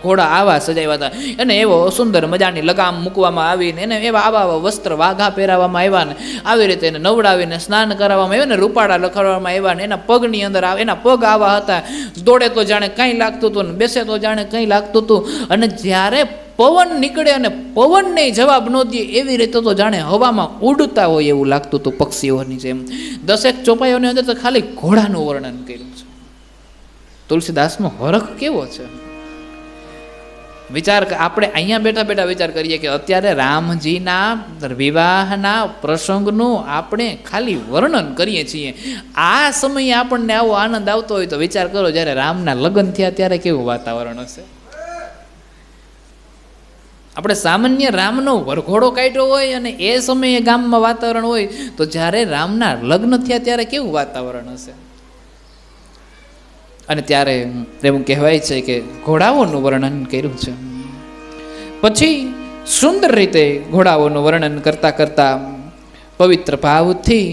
ઘોડા આવા સજાવ્યા હતા અને એવો સુંદર મજાની લગામ મૂકવામાં આવીને એને એવા આવા વસ્ત્ર વાઘા પહેરાવવામાં આવ્યા ને આવી રીતે એને નવડાવીને સ્નાન કરાવવામાં આવ્યા ને રૂપાડા લખાડવામાં આવ્યા ને એના પગની અંદર એના પગ આવા હતા. દોડે તો જાણે કંઈ લાગતું હતું ને બેસે તો જાણે કંઈ લાગતું હતું. અને જ્યારે પવન નીકળે અને પવનને જવાબ ન દે એવી રીતે તો જાણે હવામાં ઉડતા હોય એવું લાગતું હતું પક્ષીઓની જેમ. 10 ચોપાઈઓની અંદર તો ખાલી ઘોડાનું વર્ણન કર્યું છે. તુલસીદાસનો હરખ કેવો છે! વિચાર આપણે અહીંયા બેઠા બેઠા વિચાર કરીએ કે અત્યારે રામજીના વિવાહના પ્રસંગનું આપણે ખાલી વર્ણન કરીએ છીએ. આ સમયે આપણને આવો આનંદ આવતો હોય તો વિચાર કરો જ્યારે રામના લગ્ન થયા ત્યારે કેવું વાતાવરણ હશે. આપણે સામાન્ય રામનો વરઘોડો કાઢ્યો હોય અને એ સમયે ગામમાં વાતાવરણ હોય તો જ્યારે રામના લગ્ન થયા ત્યારે કેવું વાતાવરણ હશે. અને ત્યારે એવું કહેવાય છે કે ઘોડાઓનું વર્ણન કર્યું છે. પછી સુંદર રીતે ઘોડાઓનું વર્ણન કરતા કરતા પવિત્ર ભાવથી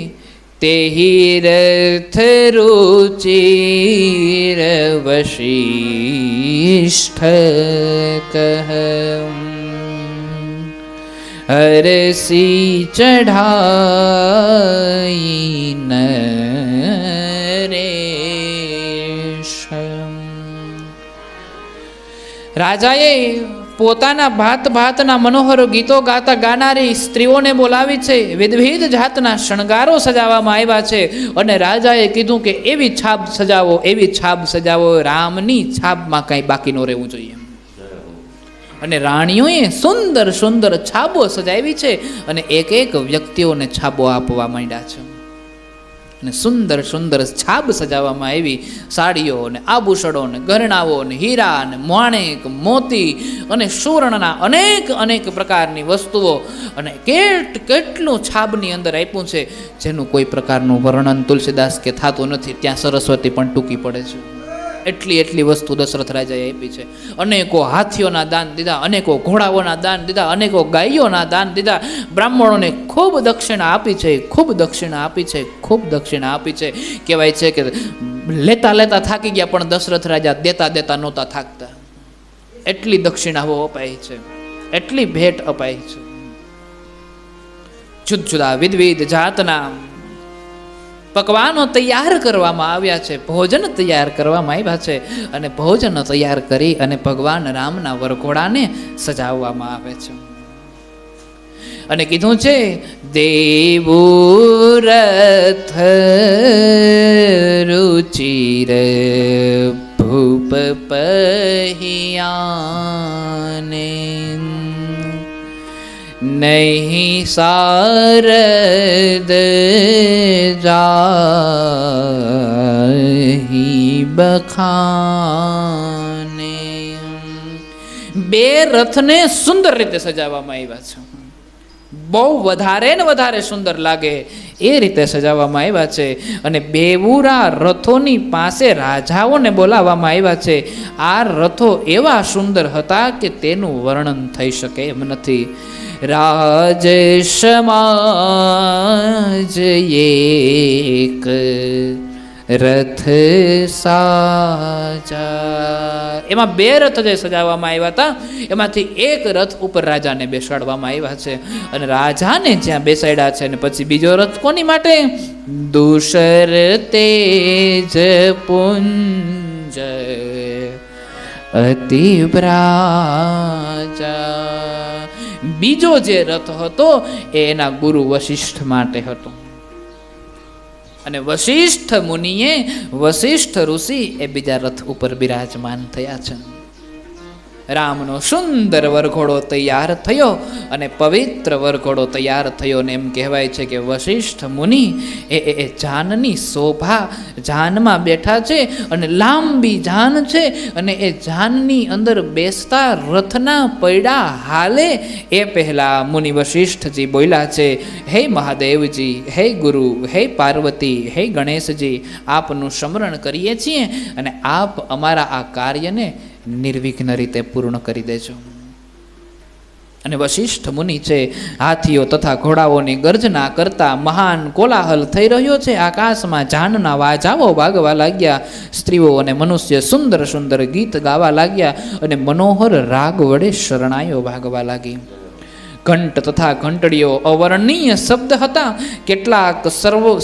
તે રથ રુચિર વશિષ્ઠ કહ હરસી ચઢાઈ રાજાએ પોતાના ભાતના મનોહર ગીતો ગાનારી સ્ત્રીઓને બોલાવી છે. વિવિધ જાતના શણગારો સજાવવામાં આવ્યા છે અને રાજાએ કીધું કે એવી છાપ સજાવો રામની છાપમાં કાંઈ બાકી ન રહેવું જોઈએ. અને રાણીઓએ સુંદર સુંદર છાબો સજાવી છે અને એક એક વ્યક્તિઓને છાબો આપવા માંડ્યા છે. અને સુંદર સુંદર છાબ સજાવવામાં આવી. સાડીઓ ને આભૂષણો ને ગરણાઓ ને હીરા ને માણેક મોતી અને સુવર્ણના અનેક પ્રકારની વસ્તુઓ અને કેટલું છાબની અંદર આપ્યું છે જેનું કોઈ પ્રકારનું વર્ણન તુલસીદાસ કે થતું નથી. ત્યાં સરસ્વતી પણ ટૂંકી પડે છે. એટલી વસ્તુ દશરથ રાજાએ આપી છે. અનેકો હાથીઓના દાન દીધા, અનેકો ઘોડાઓના દાન દીધા, અનેકો ગાયોના દાન દીધા. બ્રાહ્મણોને ખૂબ દક્ષિણા આપી છે. કહેવાય છે કે લેતા થાકી ગયા પણ દશરથ રાજા દેતા નહોતા થાકતા. એટલી દક્ષિણાઓ અપાઈ છે, એટલી ભેટ અપાઈ છે. જુદા જુદા વિવિધ જાતના પકવાનો તૈયાર કરવામાં આવ્યા છે, ભોજન તૈયાર કરવામાં આવ્યા છે, અને ભોજન તૈયાર કરી અને ભગવાન રામના વરઘોડાને સજાવવામાં આવે છે. અને કીધું છે દેવુરથ રુચિર ભૂપ પહિયાને નહીં સારદ જાહી બખાને. બે રથને સુંદર રીતે સજાવવામાં આવ્યા છે, બહુ વધારે ને વધારે સુંદર લાગે એ રીતે સજાવવામાં આવ્યા છે. અને બેવુરા રથોની પાસે રાજાઓને બોલાવવામાં આવ્યા છે. આ રથો એવા સુંદર હતા કે તેનું વર્ણન થઈ શકે એમ નથી. રાજ સમાજ એક રથ સાજા. એમાં બે રથ જે સજાવવામાં આવ્યા હતા એમાંથી એક રથ ઉપર રાજાને બેસાડવામાં આવ્યા છે, અને રાજાને જ્યાં બેસાડ્યા છે અને પછી બીજો રથ કોની માટે? દુષર તેજ પુંજ અતિવ્રાજા. બીજો જે રથ હતો એ એના ગુરુ વશિષ્ઠ માટે હતો. અને વશિષ્ઠ મુનિએ, વશિષ્ઠ ઋષિ એ બીજા રથ ઉપર બિરાજમાન થયા છે. રામનો સુંદર વરઘોડો તૈયાર થયો અને પવિત્ર વરઘોડો તૈયાર થયો ને એમ કહેવાય છે કે વશિષ્ઠ મુનિ એ જાનની શોભા, જાનમાં બેઠા છે અને લાંબી જાન છે, અને એ જાનની અંદર બેસતા રથના પૈડા હાલે એ પહેલા મુનિ વશિષ્ઠજી બોલ્યા છે, હે મહાદેવજી, હે ગુરુ, હે પાર્વતી, હે ગણેશજી, આપનું સ્મરણ કરીએ છીએ અને આપ અમારા આ કાર્યને નિર્વિઘ્ન રીતે પૂર્ણ કરી દેજો. અને વશિષ્ઠ મુનિ છે હાથીઓ તથા ઘોડાઓની ગર્જના કરતા મહાન કોલાહલ થઈ રહ્યો છે. આકાશમાં જાનના વાજાઓ વાગવા લાગ્યા. સ્ત્રીઓ અને મનુષ્ય સુંદર સુંદર ગીત ગાવા લાગ્યા અને મનોહર રાગ વડે શરણાઈઓ વાગવા લાગી. ઘંટ તથા ઘંટડીઓ અવર્ણનીય શબ્દ હતા. કેટલાક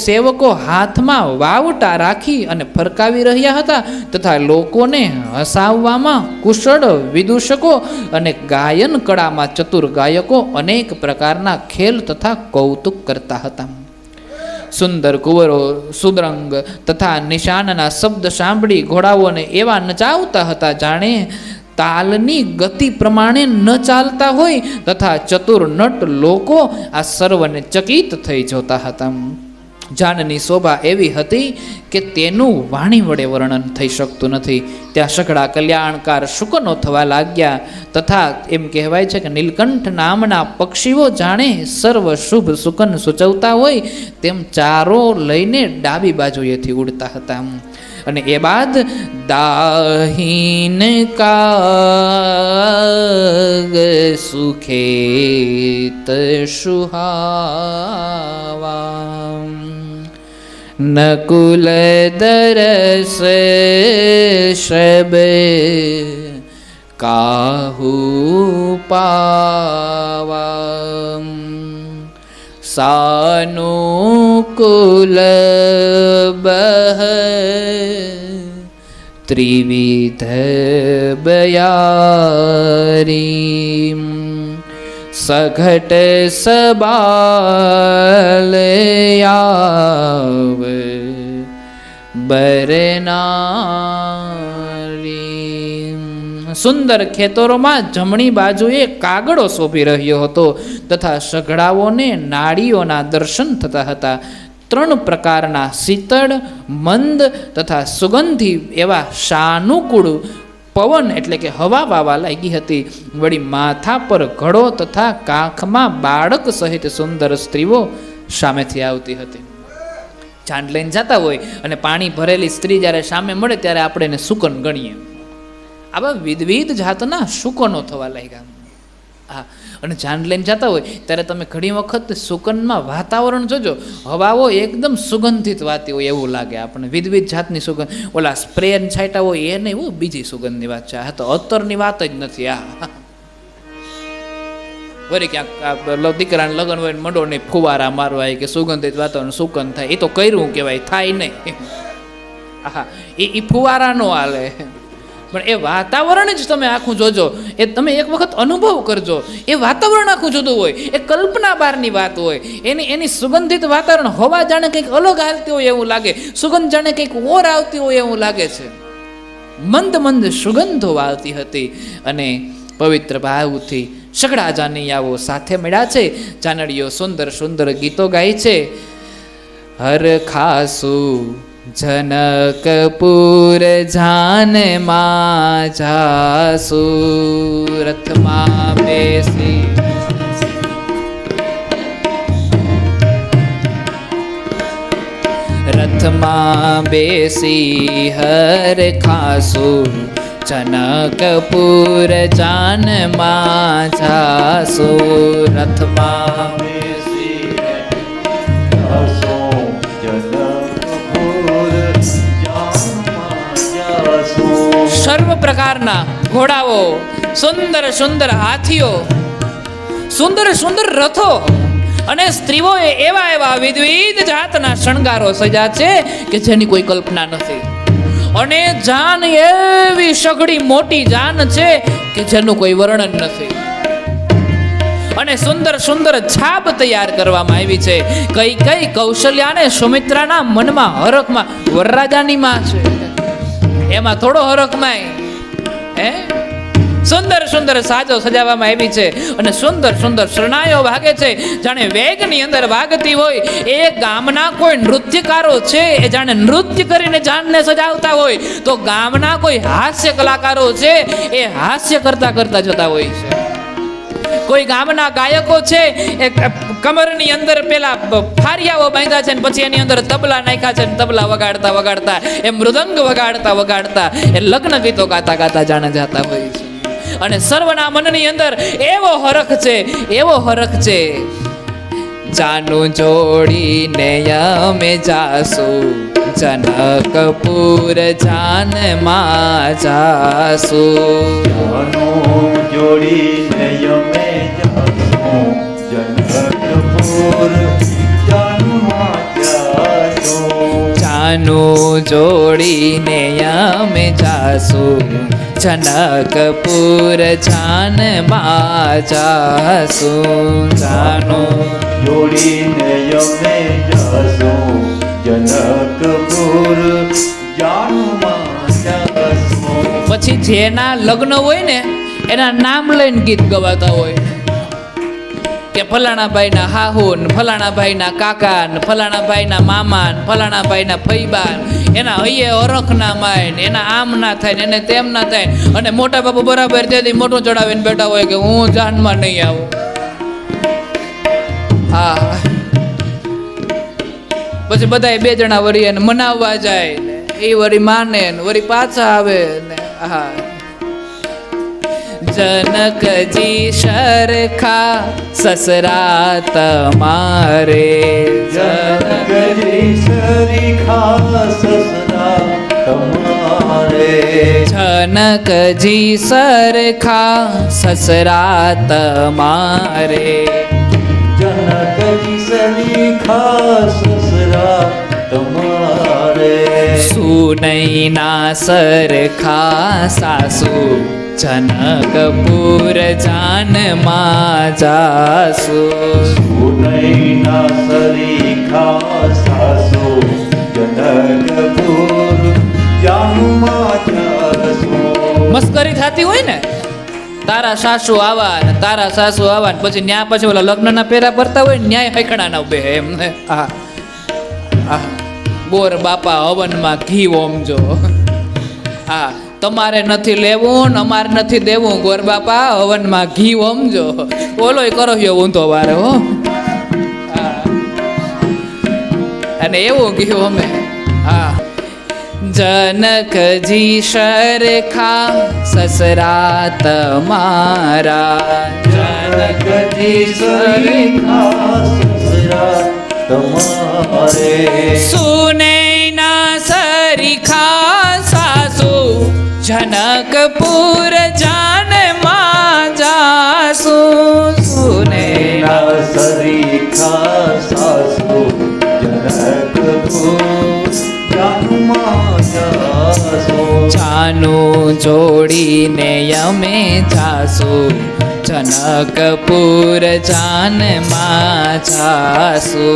સેવકો હાથમાં વાવટા રાખી અને ફરકાવી રહ્યા હતા, તથા લોકોને હસાવવામાં કુશળ વિદૂષકો અને ગાયન કળામાં ચતુર ગાયકો અનેક પ્રકારના ખેલ તથા કૌતુક કરતા હતા. સુંદર કુંવરો સુદરંગ તથા નિશાનના શબ્દ સાંભળી ઘોડાઓને એવા નચાવતા હતા જાણે તાલની ગતિ પ્રમાણે ન ચાલતા હોય, તથા ચતુર નટ લોકો આ સર્વને ચકિત થઈ જોતા હતા. જાનની શોભા એવી હતી કે તેનું વાણી વડે વર્ણન થઈ શકતું નથી. ત્યાં સઘળા કલ્યાણકાર શુકનો થવા લાગ્યા, તથા એમ કહેવાય છે કે નીલકંઠ નામના પક્ષીઓ જાણે સર્વ શુભ સુકન સૂચવતા હોય તેમ ચારો લઈને ડાબી બાજુએથી ઉડતા હતા. અને એ બાદ દાહીન કાગ સુખેત સુહાવા નકુલ દરસ શબ કાહુ પાવા સાનુકૂલ બહ ત્રિવિધ બયારી સઘટ સબાલયાવ બરનારી. સુંદર ખેતરોમાં જમણી બાજુએ કાગડો શોભી રહ્યો હતો, તથા સઘળાઓને નાળીઓના દર્શન થતા હતા. 3 પ્રકારના શીતળ, મંદ તથા સુગંધી એવા સાનુકૂળ પવન એટલે કે હવા વાવા લાગી હતી. વળી માથા પર ઘડો તથા કાંખમાં બાળક સહિત સુંદર સ્ત્રીઓ સામેથી આવતી હતી. જાન લઈને જતા હોય અને પાણી ભરેલી સ્ત્રી જ્યારે સામે મળે ત્યારે આપણે એને સુકન ગણીએ. આવા વિવિધ જાતના શુકનો થવા લાગ્યા. હા, અને જાન લઈને જતા હોય ત્યારે તમે ઘણી વખત સુકનમાં વાતાવરણ જોજો, હવાઓ એકદમ સુગંધિત વાતી હોય એવું લાગે આપણને. વિવિધ જાતની સુગંધ, ઓલા સ્પ્રે છાંટા હોય એ નહીં, બીજી સુગંધની વાત છે. આ તો અત્તરની વાત જ નથી. આ વળી ક્યાંક દીકરાને લગ્ન હોય ને મંડો નહીં ફુવારા મારવા કે સુગંધિત વાતાવરણ સુગંધ થાય, એ તો કર્યું કહેવાય, થાય નહીં. હા, એ ફુવારા નો હાલે. પણ એ વાતાવરણ જ તમે આખું જોજો, એ તમે એક વખત અનુભવ કરજો. એ વાતાવરણ આખું જુદું હોય, એ કલ્પના બહારની વાત હોય. એની સુગંધિત વાતાવરણ હવા જાણે કંઈક અલગ હાલતી હોય એવું લાગે, સુગંધ જાણે કંઈક ઓર આવતી હોય એવું લાગે છે. મંદ મંદ સુગંધો આવતી હતી અને પવિત્ર ભાવથી સગડા જાનૈયાઓ સાથે મળ્યા છે. જાનડીઓ સુંદર સુંદર ગીતો ગાય છે. હર ખાસુ જનકપુર જાનમાં જાસુ, રથમાં બેસી રથમાં બેસી હર ખાસુ જનકપુર જાનમાં જાસુ, રથમાં બેસી જાસો જનકપુર જાનમાં જાસો. સર્વ પ્રકારના ઘોડાઓ, સુંદર સુંદર હાથીઓ, સુંદર સુંદર રથો અને સ્ત્રીઓએ એવા એવા વિવિધ જાતના શણગારો સજ્યા છે કે જેની કોઈ કલ્પના નથી. અને જાન એવી સઘળી મોટી જાન છે કે જેનું કોઈ વર્ણન નથી. અને સુંદર સુંદર છાપ તૈયાર કરવામાં આવી છે. કઈ કઈ કૌશલ્યાને સુમિત્રાના મનમાં હરખમાં વરરાજાની માં છે, એમાં થોડો હરખમાં હે સુંદર સુંદર સાજો સજાવવામાં આવી છે. અને સુંદર સુંદર શરણાઈઓ વાગે છે, જાણે વેગની અંદર વાગતી હોય. એ ગામના કોઈ નૃત્યકારો છે, એ જાણે નૃત્ય કરીને જાનને સજાવતા હોય, તો ગામના કોઈ હાસ્ય કલાકારો છે, એ હાસ્ય કરતા કરતા જતા હોય છે. કોઈ ગામના ગાયકો છે, એ કમરની અંદર પેલા ફારિયાઓ બાંધ્યા છે ને પછી એની અંદર તબલા નાખ્યા છે ને તબલા વગાડતા વગાડતા, એ મૃદંગ વગાડતા વગાડતા એ લગ્ન ગીતો ગાતા ગાતા જાણે જતા હોય છે. અને સર્વના મનની અંદર એવો હરખ છે, એવો હરખ છે. જાનું જોડીને અમે જાસુ જનકપુર જાનમાં જાસુ, જાનું જોડીને અમે જાસો જનકપુર જાનમાં જાસો. જાનું જોડીને અમે જાસુ જનકપુર જાનમાં જાસુ, જાનું જોડીને અમે જાસો જનકપુર જાનમાં જાસો. પછી જેના લગ્ન હોય ને એના નામ લઈને ગીત ગવાતા હોય કે ફલાણા ભાઈના હાહુ ને ફલાણા ભાઈના કાકા ને ફલાણા ભાઈના મામા ને ફલાણા ભાઈના ફઈબા, એના હૈયે હરખ ના માય ને એના આમ ના થાય ને એને તેમ ના થાય. અને મોટા બાપુ બરાબર તેથી મોટું ચડાવીને બેઠા હોય કે હું જાનમાં નહીં આવું. હા, પછી બધા બે જણા વળી એને મનાવવા જાય ને એ વળી માને ને વળી પાછા આવે ને. હા, જનકજી સરખા સસરા તમારે, જનકજી સરખા સસરા તમારે, જનકજી સરખા સસરા તમારે, જનકજી સરખા સસરા તમારે, સુનૈના સરખા સાસુ જનકપુર જાનમાં જાસુ, સુનૈના સરખા સાસુ જનકપુર જાનમાં જાસો. મસ્કરી થતી હોય ને, તારા સાસુ આવા ને તારા સાસુ આવા ને પછી ન્યા પછી ઓલા લગ્નના પેરા ભરતા હોય ન્યાય હૈકણા ના બે એમ. હા હા, બોર બાપા હવનમાં ઘી ઓમજો. હા, તમારે નથી લેવું ને અમારે નથી દેવું, ગોર બાપા હવનમાં ઘી ઓમજો. ઓલો કરો ઊંધો વારે હો. હા, અને એવું ઘી ઓમે. હા, જનકજી સરખા સસરા તમારા, જનકજી સરખા સસરા તમારે, સુનૈના સરખા સાસુ જનકપુર જાનમાં જાસુ, ના સરીખા સાસુ જનકપુર જાનમાં જાસુ જાનું જોડીને અમે જાસુ જનકપુર જાનમાં જાસુ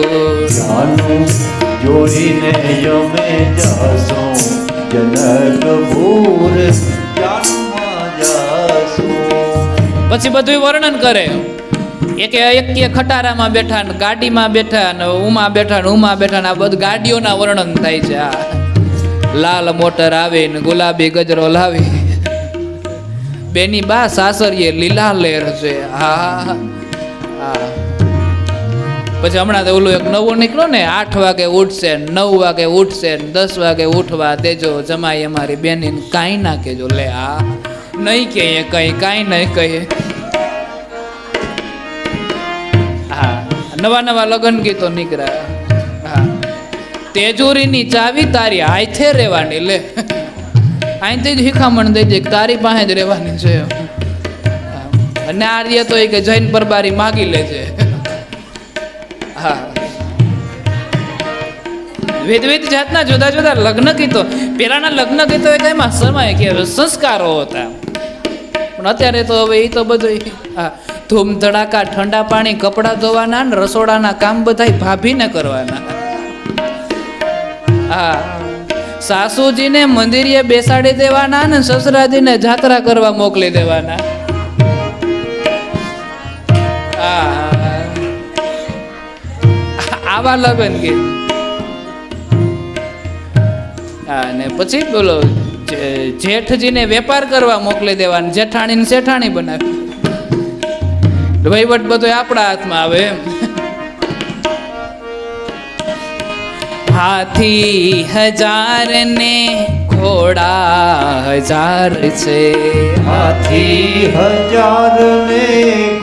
જાનું જોડીને અમે જાસુ જનકપુર જાનમાં જાસુ. પછી બધું વર્ણન કરે એક ખટારામાં બેઠા ને ગાડીમાં બેઠા ને ઉમા બેઠા ને ઉમા બેઠા ને આ બધું ગાડીઓના વર્ણન થાય છે. આ લાલ મોટર આવી ને ગુલાબી ગજરો લાવી બેની બા સાસરીએ લીલા લહેર છે. હા હા. પછી હમણાં તો ઓલું એક નવું નીકળ્યો ને 8 વાગે ઉઠશે 9 વાગે ઉઠશે 10 વાગે ઉઠવા દેજો જમાઈ અમારી બેની કાંઈ ના કેજો. લે આ નહીં કહીએ કઈ કાંઈ નહીં કહીએ. હા નવા લગ્ન ગીતો નીકળ્યા. હા તેજોરીની ચાવી તારી હાથે રહેવાની. લે અહીંથી જ શિખામણ દઈ દે તારી પાસે જ રહેવાની છે. અને આર્ય તો એ કે જૈન પરબારી માગી લે છે. હા વિવિધ જાતના જુદા જુદા લગ્ન ગીતો. પેલાના લગ્ન ગીતો એમાં સમય કે સંસ્કારો હતા, પણ અત્યારે તો હવે એ તો બધું હા ધૂમ ધડાકા ઠંડા પાણી કપડાં ધોવાના ને રસોડાના કામ બધા ભાભીને કરવાના. હા સાસુજીને મંદિરે બેસાડી દેવાના ને સસરાજીને જાત્રા કરવા મોકલી દેવાના. આવા લગ્ન ગીત. હા ને પછી બોલો જેઠજીને વેપાર કરવા મોકલી દેવાના, જેઠાણીને શેઠાણી બનાવી. વહીવટ બધો આપણા હાથમાં આવે. હાથી 1000 ને ઘોડા 1000 છે. હાથી 1000 ને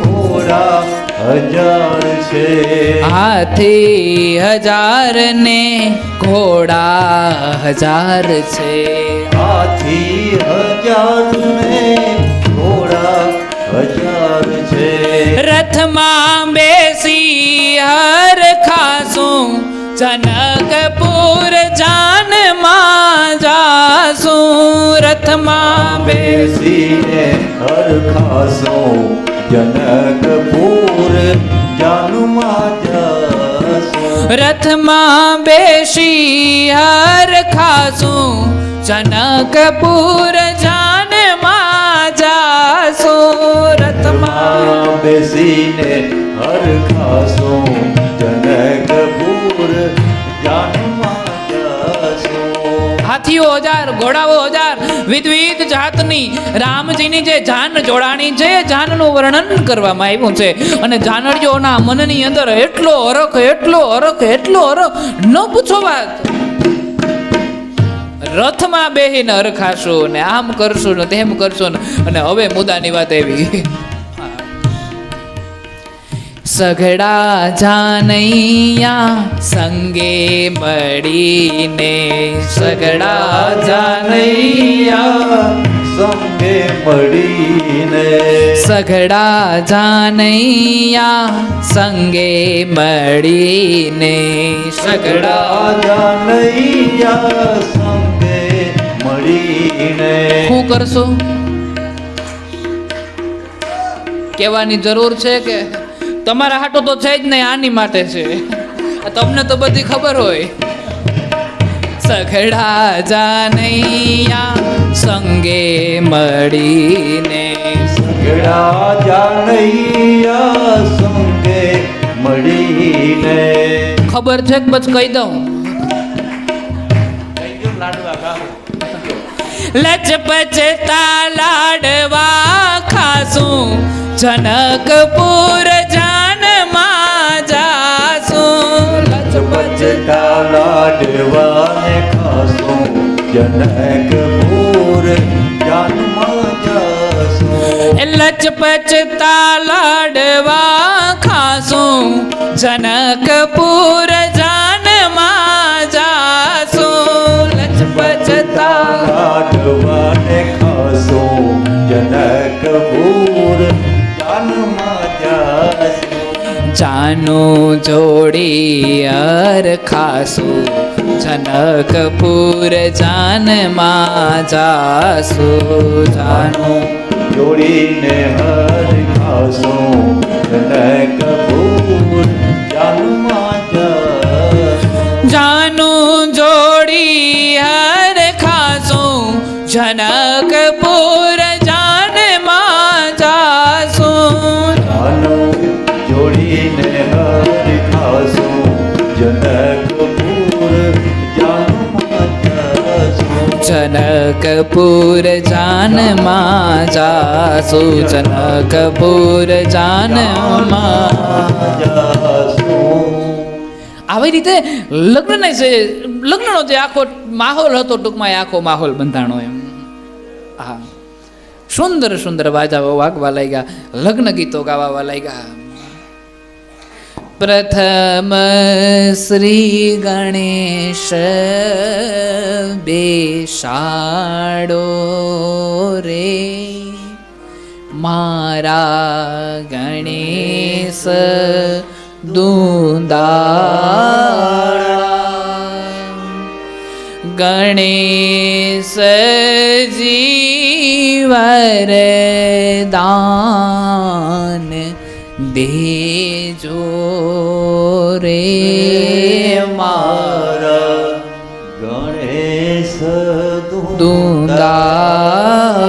ઘોડા 1000 છે. હાથી 1000 ને ઘોડા 1000 છે. હાથી 1000 ને ઘોડા 1000 છે. રથમાં બેસી હર ખાસું જનકપુર જાનમાં જાસું. રથમાં બેસીને હરખાસો જનકપુર જાનમાં જાસુ. રથમાં બેસી હર ખાસું જનકપુર જાનમાં જાસું. રથમાં બેસીને હરખાસો જનકપુર જાનમાં જાસુ. હાથીઓ 1000 ઘોડાઓ 1000 વિવિધ જાતની રામજીની જે જાન જોડાણી છે એ જાનનું વર્ણન કરવામાં આવ્યું છે. અને જાનડીઓના મનની અંદર એટલો હરખ ન પૂછો વાત. રથમાં બેહીને હરખાશું ને આમ કરશું ને તેમ કરશું ને. અને હવે મુદ્દાની વાત એવી સઘળા જાનૈયા સંગે મળીને. સઘળા જાનૈયા સંગે મળીને. સઘળા જાનૈયા સંગે મળીને. સઘળા જાનૈયા સંગે મળીને. શું કરશું કહેવાની જરૂર છે કે તમારા હાટો તો છે જ નહીં, આની માટે છે. તમને તો બધી ખબર હોય. સઘળા જાનૈયા સંગે મળીને. સઘળા જાનૈયા સંગે મળીને. ખબર છે કે બસ કહી દઉં. લચપચતા લાડવા ખાસું જનકપુર જાનમાં જાસું. લચપચતા લાડવાને ખાસું જનકપુર જાનમાં જાસું. લચપચતા લાડવા ખાસું જનકપુર જાનમાં જાસું. લચપચતા લાડવાને ખાસું જનકપુર જાનમાં જાસું. જાનું જોડી અરખાસુ જનકપુર જાનમાં જાસુ જાનું જોડીને હર ખાસો જનકપુર જાનમાં જાસુ જાનું જોડી હરખાસુ જનકપુર જાનમાં જાસુ જાનું જોડીને હર ખાસો જનકપુર જાનમાં જાસુ જનકપુર જાનમાં જાસુ જનકપુર જાનમાં જાસુ આવી રીતે લગ્નનો જે આખો માહોલ હતો, ટૂંકમાં એ આખો માહોલ બંધાણો એમ. હા, સુંદર સુંદર વાજાઓ વાગવા લાગ્યા, લગ્ન ગીતો ગાવા લાગ્યા. પ્રથમ શ્રી ગણેશ બેસાડો રે મારા ગણેશ દુંદાળા ગણેશજી વરદાન દેજો રે મારા ગણેશ દુંદાળ.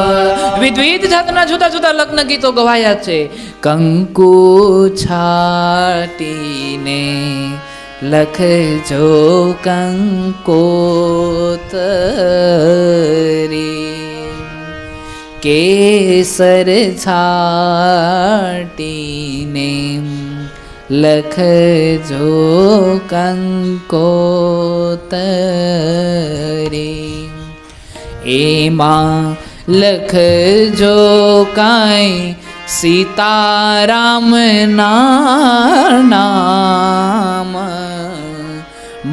વિવિધ જાતના જુદા જુદા લગ્ન ગીતો ગવાયા છે. કંકુ છાટીને લખજો કંકોતરી, કેસર છાટીને લખજો કંકોતરી, એમાં લખજો કાંઈ સીતારામ નામ,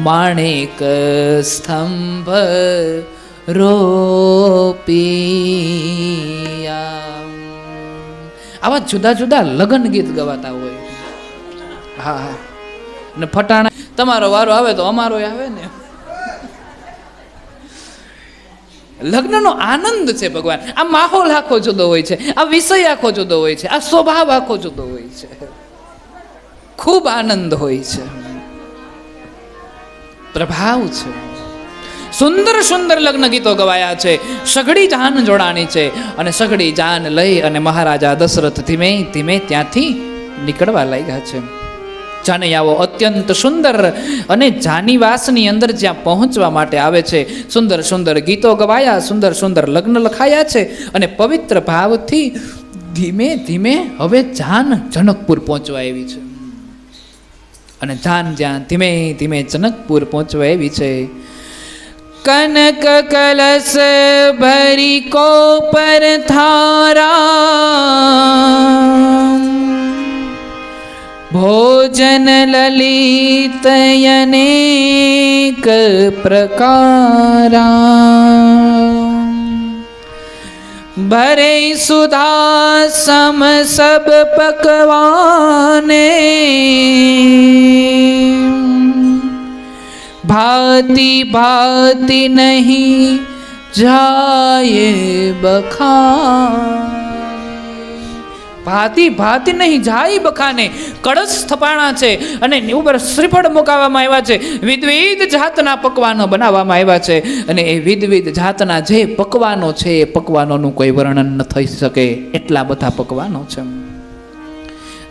માણેક સ્તંભ રોપિયા. આવા જુદા જુદા લગ્ન ગીત ગવાતા હોય. હા, ને ફટાણા તમારો વારો આવે તો અમારો આવે ને. લગ્નનો આનંદ છે ભગવાન. આ માહોલ આખો જુદો હોય છે, આ વિષય આખો જુદો હોય છે, આ સ્વભાવ આખો જુદો હોય છે. ખૂબ આનંદ હોય છે, પ્રભાવ છે. સુંદર સુંદર લગ્ન ગીતો ગવાયા છે. સઘળી જાન જોડાણી છે અને સઘળી જાન લઈ અને મહારાજા દશરથ ધીમે ધીમે ત્યાંથી નીકળવા લાગ્યા છે. જાનૈયાઓ અત્યંત સુંદર અને જાનીવાસની અંદર જ્યાં પહોંચવા માટે આવે છે. સુંદર સુંદર ગીતો ગવાયા, સુંદર સુંદર લગ્ન લખાયા છે અને પવિત્ર ભાવથી ધીમે ધીમે હવે જાન જનકપુર પહોંચવા આવી છે. અને જાન જ્યાં ધીમે ધીમે જનકપુર પહોંચવા આવી છે. કનક કલશ ભરી કોપર થારા, ભોજન લલિત અનેક પ્રકારા, ભરે સુધા સમ સબ પકવાને, ભાતિ ભાતિ નહીં જાય બખાને, ભાતિ ભાતિ નહીં જાય બખાને. કળશ સ્થપાણા છે અને ઉપર શ્રીફળ મુકાવવામાં આવ્યા છે. વિવિધ જાતના પકવાનો બનાવવામાં આવ્યા છે અને એ વિવિધ જાતના જે પકવાનો છે એ પકવાનોનું કોઈ વર્ણન ન થઈ શકે એટલા બધા પકવાનો છે.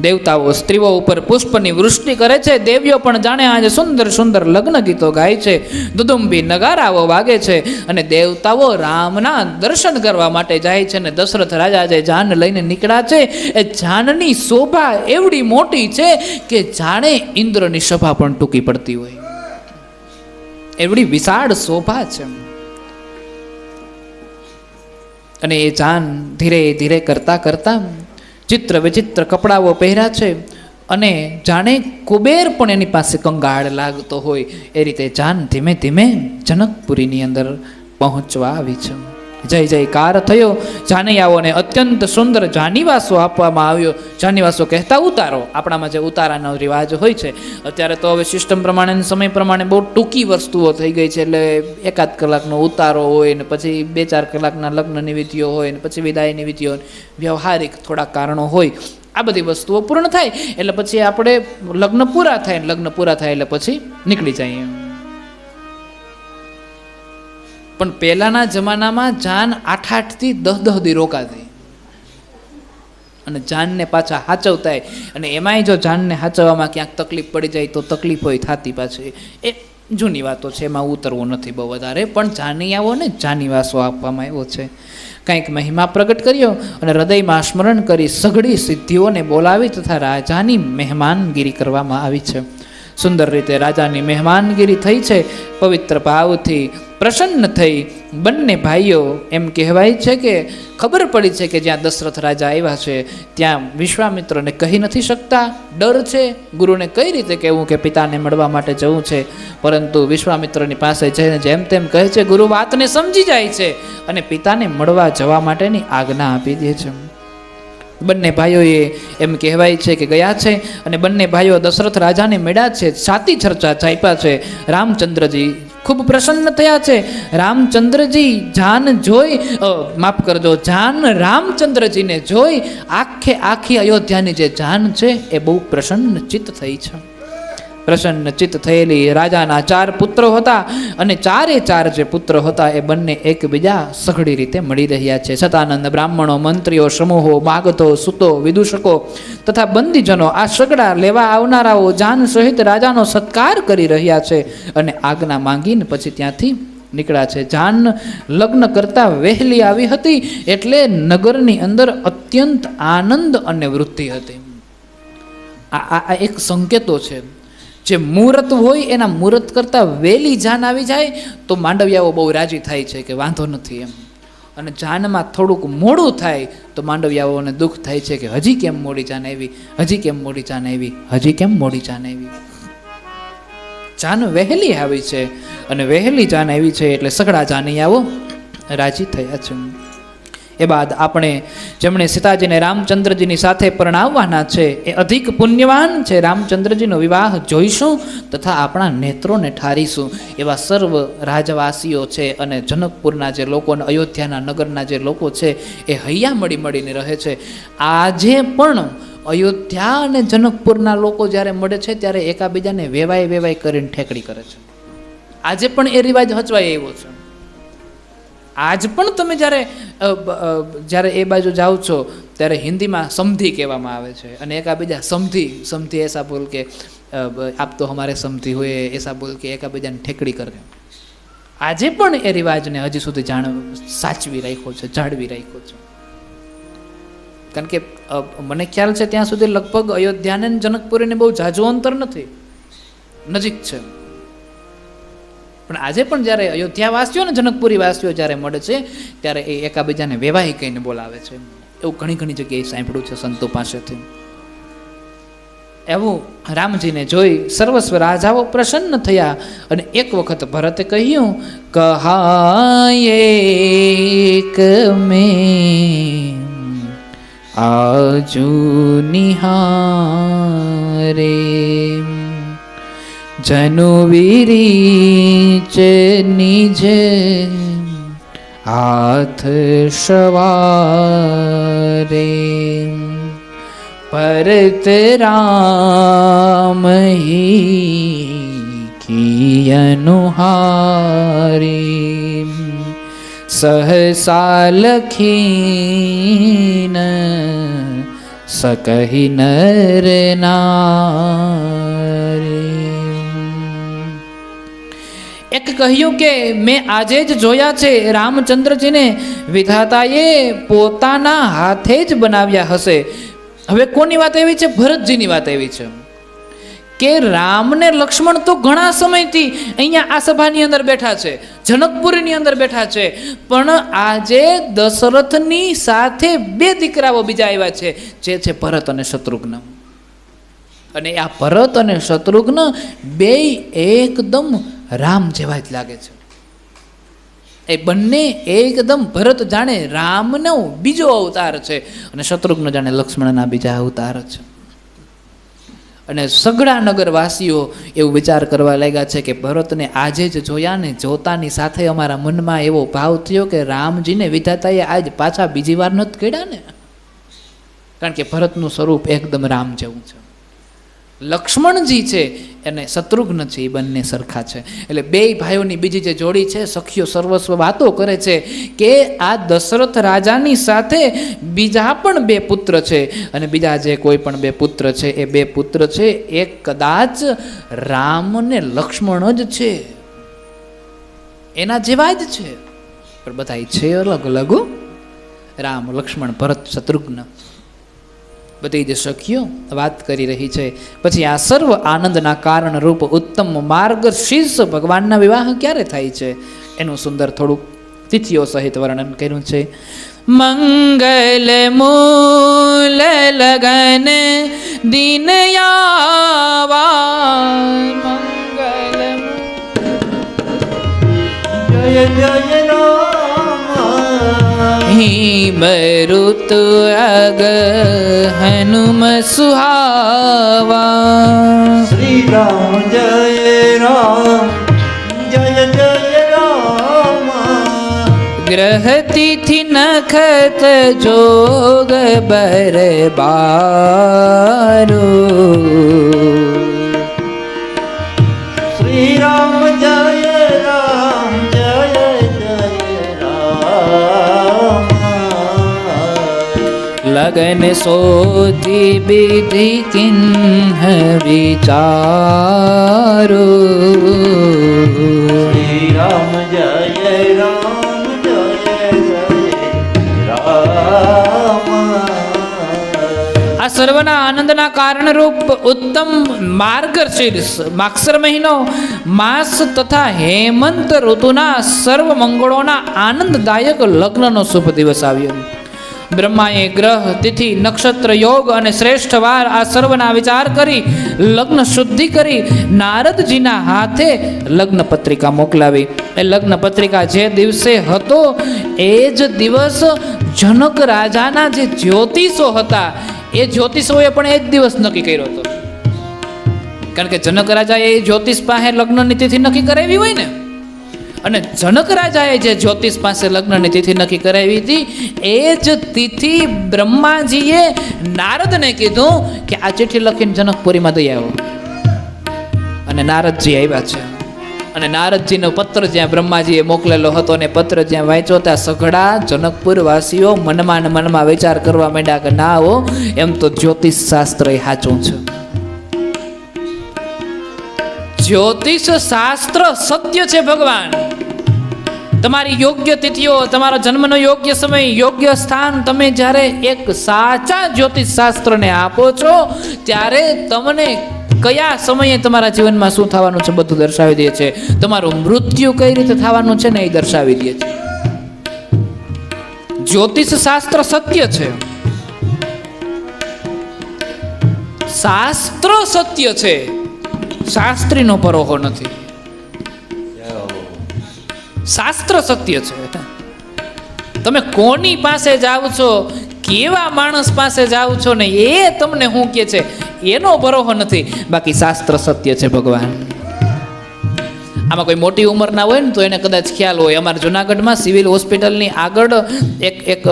દેવતાઓ સ્ત્રીઓ ઉપર પુષ્પની વૃષ્ટિ કરે છે. દેવીઓ પણ જાણે આજે સુંદર સુંદર લગ્ન ગીતો ગાય છે. દુદુંબી નગારાઓ વાગે છે અને દેવતાઓ રામના દર્શન કરવા માટે જાય છે. અને દશરથ રાજા જે જાન લઈને નીકળ્યા છે એ જાનની શોભા એવડી મોટી છે કે જાણે ઇન્દ્રની સભા પણ ટૂંકી પડતી હોય એવડી વિશાળ શોભા છે. અને એ જાન ધીરે ધીરે કરતા કરતા ચિત્ર વિચિત્ર કપડાઓ પહેર્યા છે અને જાણે કુબેર પણ એની પાસે કંગાળ લાગતો હોય એ રીતે જાન ધીમે ધીમે જનકપુરીની અંદર પહોંચવા આવી છે. જય જયકાર થયો. જાનૈયાઓને અત્યંત સુંદર જાનીવાસો આપવામાં આવ્યો. જાનીવાસો કહેતા ઉતારો. આપણામાં જે ઉતારાનો રિવાજ હોય છે, અત્યારે તો હવે સિસ્ટમ પ્રમાણે સમય પ્રમાણે બહુ ટૂંકી વસ્તુઓ થઈ ગઈ છે. એટલે 1-8 કલાકનો ઉતારો હોય ને પછી 2-4 કલાકના લગ્નની વિધિઓ હોય ને પછી વિદાયની વિધિઓ, વ્યવહારિક થોડા કારણો હોય. આ બધી વસ્તુઓ પૂર્ણ થાય એટલે પછી આપણે લગ્ન પૂરા થાય એટલે પછી નીકળી જઈએ. પણ પહેલાના જમાનામાં જાન 8-8 થી 10-10 દી રોકાતી અને જાનને પાછા હાચવતા. અને એમાંય જો જાનને હાચવવામાં ક્યાંક તકલીફ પડી જાય તો તકલીફ હોય થતી પાછી. એ જૂની વાતો છે, એમાં ઉતરવું નથી બહુ વધારે. પણ જાનૈયાઓને જાનીવાસો આપવામાં આવ્યો છે. કંઈક મહિમા પ્રગટ કર્યો અને હૃદયમાં સ્મરણ કરી સઘળી સિદ્ધિઓને બોલાવી તથા રાજાની મહેમાનગીરી કરવામાં આવી છે. સુંદર રીતે રાજાની મહેમાનગીરી થઈ છે. પવિત્ર ભાવથી પ્રસન્ન થઈ બંને ભાઈઓ, એમ કહેવાય છે કે ખબર પડી છે કે જ્યાં દશરથ રાજા આવ્યા છે ત્યાં વિશ્વામિત્રને કહી નથી શકતા, ડર છે. ગુરુને કઈ રીતે કહેવું કે પિતાને મળવા માટે જવું છે, પરંતુ વિશ્વામિત્રની પાસે જઈને જેમ તેમ કહે છે. ગુરુ વાતને સમજી જાય છે અને પિતાને મળવા જવા માટેની આજ્ઞા આપી દે છે. બંને ભાઈઓએ એમ કહેવાય છે કે ગયા છે અને બંને ભાઈઓ દશરથ રાજાને મળ્યા છે. સાતી ચર્ચા ચાપ્યા છે. રામચંદ્રજી ખૂબ પ્રસન્ન થયા છે. રામચંદ્રજી જાન જોઈ, માફ કરજો, જાન રામચંદ્રજીને જોઈ આખી અયોધ્યાની જે જાન છે એ બહુ પ્રસન્ન ચિત્ત થઈ છે. પ્રસન્ન ચિત્ત થયેલી રાજાના 4 પુત્રો હતા અને 4 જે પુત્ર હતા એ બંને એકબીજા સઘળી રીતે મળી રહ્યા છે. સતાનંદ બ્રાહ્મણો, મંત્રીઓ, સમૂહો, માગતો, સુતો, વિદૂષકો તથા બંદીજનો આ સગડા લેવા આવનારાઓ જાન સહિત રાજાનો સત્કાર કરી રહ્યા છે અને આજ્ઞા માંગીને પછી ત્યાંથી નીકળ્યા છે. જાન લગ્ન કરતા વહેલી આવી હતી એટલે નગરની અંદર અત્યંત આનંદ અને વૃદ્ધિ હતી. આ એક સંકેતો છે. જે મુહૂર્ત હોય એના મુહૂર્ત કરતાં વહેલી જાન આવી જાય તો માંડવિયાઓ બહુ રાજી થાય છે કે વાંધો નથી એમ. અને જાનમાં થોડુંક મોડું થાય તો માંડવિયાઓને દુઃખ થાય છે કે હજી કેમ મોડી જાન આવી, હજી કેમ મોડી જાન આવી, હજી કેમ મોડી જાન આવી. જાન વહેલી આવી છે અને વહેલી જાન આવી છે એટલે સઘળા જાનૈયાઓ રાજી થયા છે. એ બાદ આપણે જેમણે સીતાજીને રામચંદ્રજીની સાથે પરણાવવાના છે એ અધિક પુણ્યવાન છે. રામચંદ્રજીનો વિવાહ જોઈશું તથા આપણા નેત્રોને ઠારીશું. એવા સર્વ રાજવાસીઓ છે અને જનકપુરના જે લોકો, અયોધ્યાના નગરના જે લોકો છે એ હૈયા મળીને રહે છે. આજે પણ અયોધ્યા અને જનકપુરના લોકો જ્યારે મળે છે ત્યારે એકાબીજાને વેવાય કરીને ઠેકડી કરે છે. આજે પણ એ રિવાજ હચવાય એવો છે. આજ પણ તમે જ્યારે એ બાજુ જાઓ છો ત્યારે હિન્દીમાં સમધી કહેવામાં આવે છે અને એકાબીજા સમધી એસા બોલ કે આપ તો હમારે સમધી હોય એસા બોલ કે એકાબીજાને ઠેકડી કરે. આજે પણ એ રિવાજને હજી સુધી સાચવી રાખ્યો છે, જાળવી રાખ્યો છે. કારણ કે મને ખ્યાલ છે ત્યાં સુધી લગભગ અયોધ્યાને જનકપુરીને બહુ ઝાઝું અંતર નથી, નજીક છે. પણ આજે પણ જ્યારે અયોધ્યાવાસીઓ અને જનકપુરી વાસીઓ જ્યારે મળે છે ત્યારે એ એકાબીજાને વેવાઈ કહીને બોલાવે છે. એવું ઘણી જગ્યાએ સાંભળ્યું છે સંતો પાસેથી. એવું રામજીને જોઈ સર્વસ્વ રાજાઓ પ્રસન્ન થયા અને એક વખત ભરતે કહ્યું, કહાયેક મેં આજુ નિહારે જનુ વિરીચ નિજ હાથ સવારે પરત રામ કી અનુહારી સહસા લખીન सकहि नर नारी। એક કહ્યું કે મેં આજે જ જોયા છે રામચંદ્રજીને વિધાતાએ પોતાના હાથે જ બનાવ્યા હશે. હવે કોની વાત એવી છે? ભરતજીની વાત એવી છે કે રામ ને લક્ષ્મણ તો ઘણા સમયથી અહીંયા આ સભાની અંદર બેઠા છે, જનકપુરીની અંદર બેઠા છે, પણ આજે દશરથની સાથે બે દીકરાઓ બીજા આવ્યા છે, જે છે ભરત અને શત્રુઘ્ન. અને આ ભરત અને શત્રુઘ્ન બે એકદમ રામ જેવા જ લાગે છે. એ બંને એકદમ ભરત જાણે રામનો બીજો અવતાર છે અને શત્રુઘ્ન જાણે લક્ષ્મણના બીજા અવતાર છે. અને સઘળા નગરવાસીઓ એવું વિચાર કરવા લાગ્યા છે કે ભરતને આજે જ જોયા ને જોતાની સાથે અમારા મનમાં એવો ભાવ થયો કે રામજીને વિધાતાએ આજ પાછા બીજી વાર નથી કર્યા ને, કારણ કે ભરતનું સ્વરૂપ એકદમ રામ જેવું છે. લક્ષ્મણજી છે અને શત્રુઘ્ન છે એ બંને સરખા છે. એટલે બે ભાઈઓની બીજી જે જોડી છે, સખીઓ સર્વસ્વ વાતો કરે છે કે આ દશરથ રાજાની સાથે બીજા પણ બે પુત્ર છે અને બીજા જે કોઈ પણ બે પુત્ર છે એ બે પુત્ર છે એ કદાચ રામ ને લક્ષ્મણ જ છે, એના જેવા જ છે, પણ બધા છે અલગ અલગ. રામ લક્ષ્મણ ભરત શત્રુઘ્ન બધી જ સખીઓ વાત કરી રહી છે. પછી આ સર્વ આનંદના કારણ રૂપ ઉત્તમ માર્ગ શીર્ષ ભગવાનના વિવાહ ક્યારે થાય છે એનું સુંદર થોડુંક તિથિઓ સહિત વર્ણન કર્યું છે. મંગલ મૂલ લગન દિન યાવા મંગલ જય જય રામ હિમ ઋતુ અગ હનુમ સુહાવા. શ્રી રામ જય રામ જય જય રામ ગ્રહ તિથિ નખત જોગ બરબારો. શ્રી રામ જય રામ જય જય રામ લગન સોતી વિધિ કિન્હ વિચારો. શ્રી રામ જય રામ જય જય રામ. આ સર્વના આનંદના કારણરૂપ ઉત્તમ માર્ગશીર્ષ માગસર મહિનો માસ તથા હેમંત ઋતુના સર્વ મંગળોના આનંદદાયક લગ્નનો શુભ દિવસ આવ્યો. બ્રહ્માએ ગ્રહ તિથિ નક્ષત્ર યોગ અને શ્રેષ્ઠ વાર આ સર્વના વિચાર કરી લગ્ન શુદ્ધિ કરી નારદજીના હાથે લગ્ન પત્રિકા મોકલાવી. એ લગ્ન પત્રિકા જે દિવસે હતો એ જ દિવસ જનક રાજાના જે જ્યોતિષો હતા એ જ્યોતિષોએ પણ એ જ દિવસ નક્કી કર્યો હતો, કારણ કે જનક રાજાએ એ જ્યોતિષ પાસે લગ્નની તિથિ નક્કી કરાવી હોય ને, અને જનક રાજાએ જે જ્યોતિષ પાસે લગ્નની તિથિ નક્કી કરાવી હતી એ જ તિથિ બ્રહ્માજીએ નારદને કીધું કે આ ચિઠ્ઠી લખીને જનકપુરીમાં દઈ આવો. અને નારદજી આવ્યા છે અને નારદજીનો પત્ર જ્યાં બ્રહ્માજીએ મોકલેલો હતો ને પત્ર જ્યાં વાંચ્યો ત્યાં સઘળા જનકપુર વાસીઓ મનમાં ને મનમાં વિચાર કરવા માંડ્યા કે ના હો, એમ તો જ્યોતિષ શાસ્ત્ર એ સાચું છે, જ્યોતિષ શાસ્ત્ર સત્ય છે. ભગવાન તમારી યોગ્ય તિથિઓ, તમારો જન્મનો યોગ્ય સમય, યોગ્ય સ્થાન તમે જ્યારે એક સાચા જ્યોતિષ શાસ્ત્રને આપો છો ત્યારે તમને કયા સમયે તમારા જીવનમાં શું થવાનું છે બધું દર્શાવી દે છે. તમારું મૃત્યુ કઈ રીતે થવાનું છે ને એ દર્શાવી દે છે. જ્યોતિષ શાસ્ત્ર સત્ય છે, શાસ્ત્ર સત્ય છે, શાસ્ત્રીનો પરોહો નથી. શાસ્ત્ર સત્ય છે. તમે કોની પાસે જાઓ છો, કેવા માણસ પાસે જાઓ છો ને એ તમને શું કહે છે એનો પરોહો નથી, બાકી શાસ્ત્ર સત્ય છે. ભગવાન આમાં કોઈ મોટી ઉંમરના હોય ને તો એને કદાચ ખ્યાલ હોય. અમારા જુનાગઢમાં સિવિલ હોસ્પિટલની આગળ એક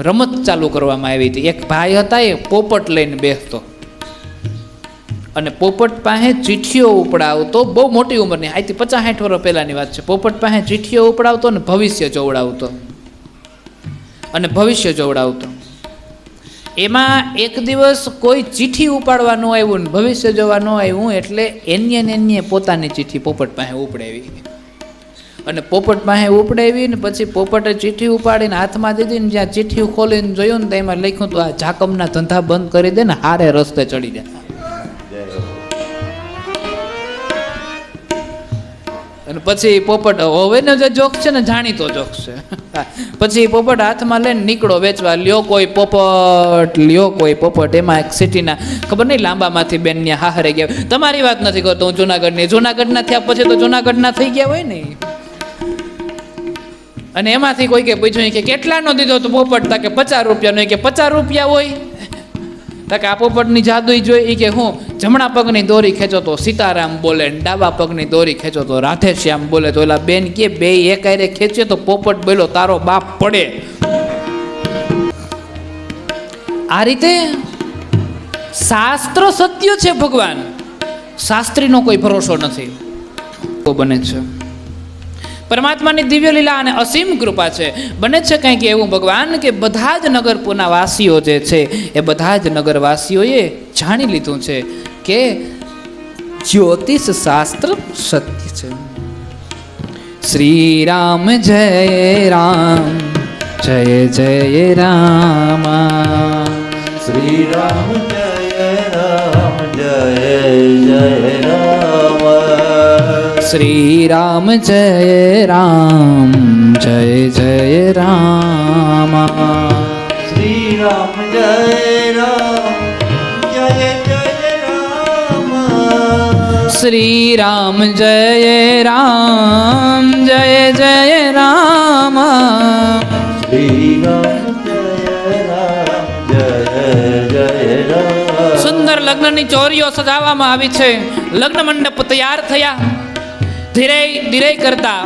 રમત ચાલુ કરવામાં આવી હતી. એક ભાઈ હતા એ પોપટ લઈને બેસતો અને પોપટ પાસે ચીઠીઓ ઉપડાવતો, બહુ મોટી ઉંમરની, આજથી 50-60 વર્ષ પહેલાની વાત છે. પોપટ પાસે ચીઠીઓ ઉપડાવતો ને ભવિષ્ય જોવડાવતો અને ભવિષ્ય જોવડાવતો. એમાં એક દિવસ કોઈ ચીઠી ઉપાડવા ન આવ્યું ને ભવિષ્ય જોવા ન આવ્યું એટલે એન્ય પોતાની ચીઠી પોપટ પાસે ઉપડાવી અને પોપટ પાસે ઉપડાવી ને પછી પોપટે ચીઠી ઉપાડીને હાથમાં દીધી ને જ્યાં ચીઠી ખોલીને જોયું ને તો એમાં લખ્યું તો આ ઝાકમના ધંધા બંધ કરી દે ને હારે રસ્તે ચડી જાય. અને પછી પોપટ હવેનો જે જોક છે ને જાણીતો જોક છે. પછી પોપટ હાથમાં લઈને નીકળો વેચવા, લ્યો કોઈ પોપટ, લ્યો કોઈ પોપટ. એમાં એક સિટીના ખબર નહીં લાંબામાંથી બેન ને હારે ગયા. તમારી વાત નથી કરતો હું જુનાગઢની, જુનાગઢના થયા પછી તો જુનાગઢના થઈ ગયા હોય ને. અને એમાંથી કોઈ કે પૂછ્યું કે કેટલાનો દીધો તો પોપટ તા કે 50 રૂપિયાનો, કે 50 રૂપિયા હોય તા કે આ પોપટની જાદુ જોઈ કે હું જમણા પગની દોરી ખેંચો તો સીતારામ બોલે, ડાબા પગની દોરી ખેંચો તો રાધેશ્યામ બોલે. તો એલા બેન કે બે એકાયરે ખેંચે તો પોપટ બોલ્યો તારો બાપ પડે. આ રીતે શાસ્ત્ર સત્ય છે ભગવાન, શાસ્ત્રીનો કોઈ ભરોસો નથી. બને છે પરમાત્માની દિવ્ય લીલા અને અસીમ કૃપા છે. બને છે કંઈક એવું ભગવાન કે બધા જ નગરપુરના વાસીઓ જે છે એ બધા જ નગરવાસીઓએ જાણી લીધું છે કે જ્યોતિષ શાસ્ત્ર સત્ય છે. શ્રી રામ જય રામ જય જય રામ. શ્રી રામ જય રામ જય જય રામ. શ્રી રામ જય રામ જય જય રામ. શ્રી રામ જય રામ જય જય રામ. શ્રી રામ જય રામ જય જય રામ. શ્રી રામ જય રામ જય જય રામ. સુંદર લગ્નની ચોરીઓ સજાવવામાં આવી છે. લગ્ન મંડપ તૈયાર થયા. ધીરે ધીરે કરતા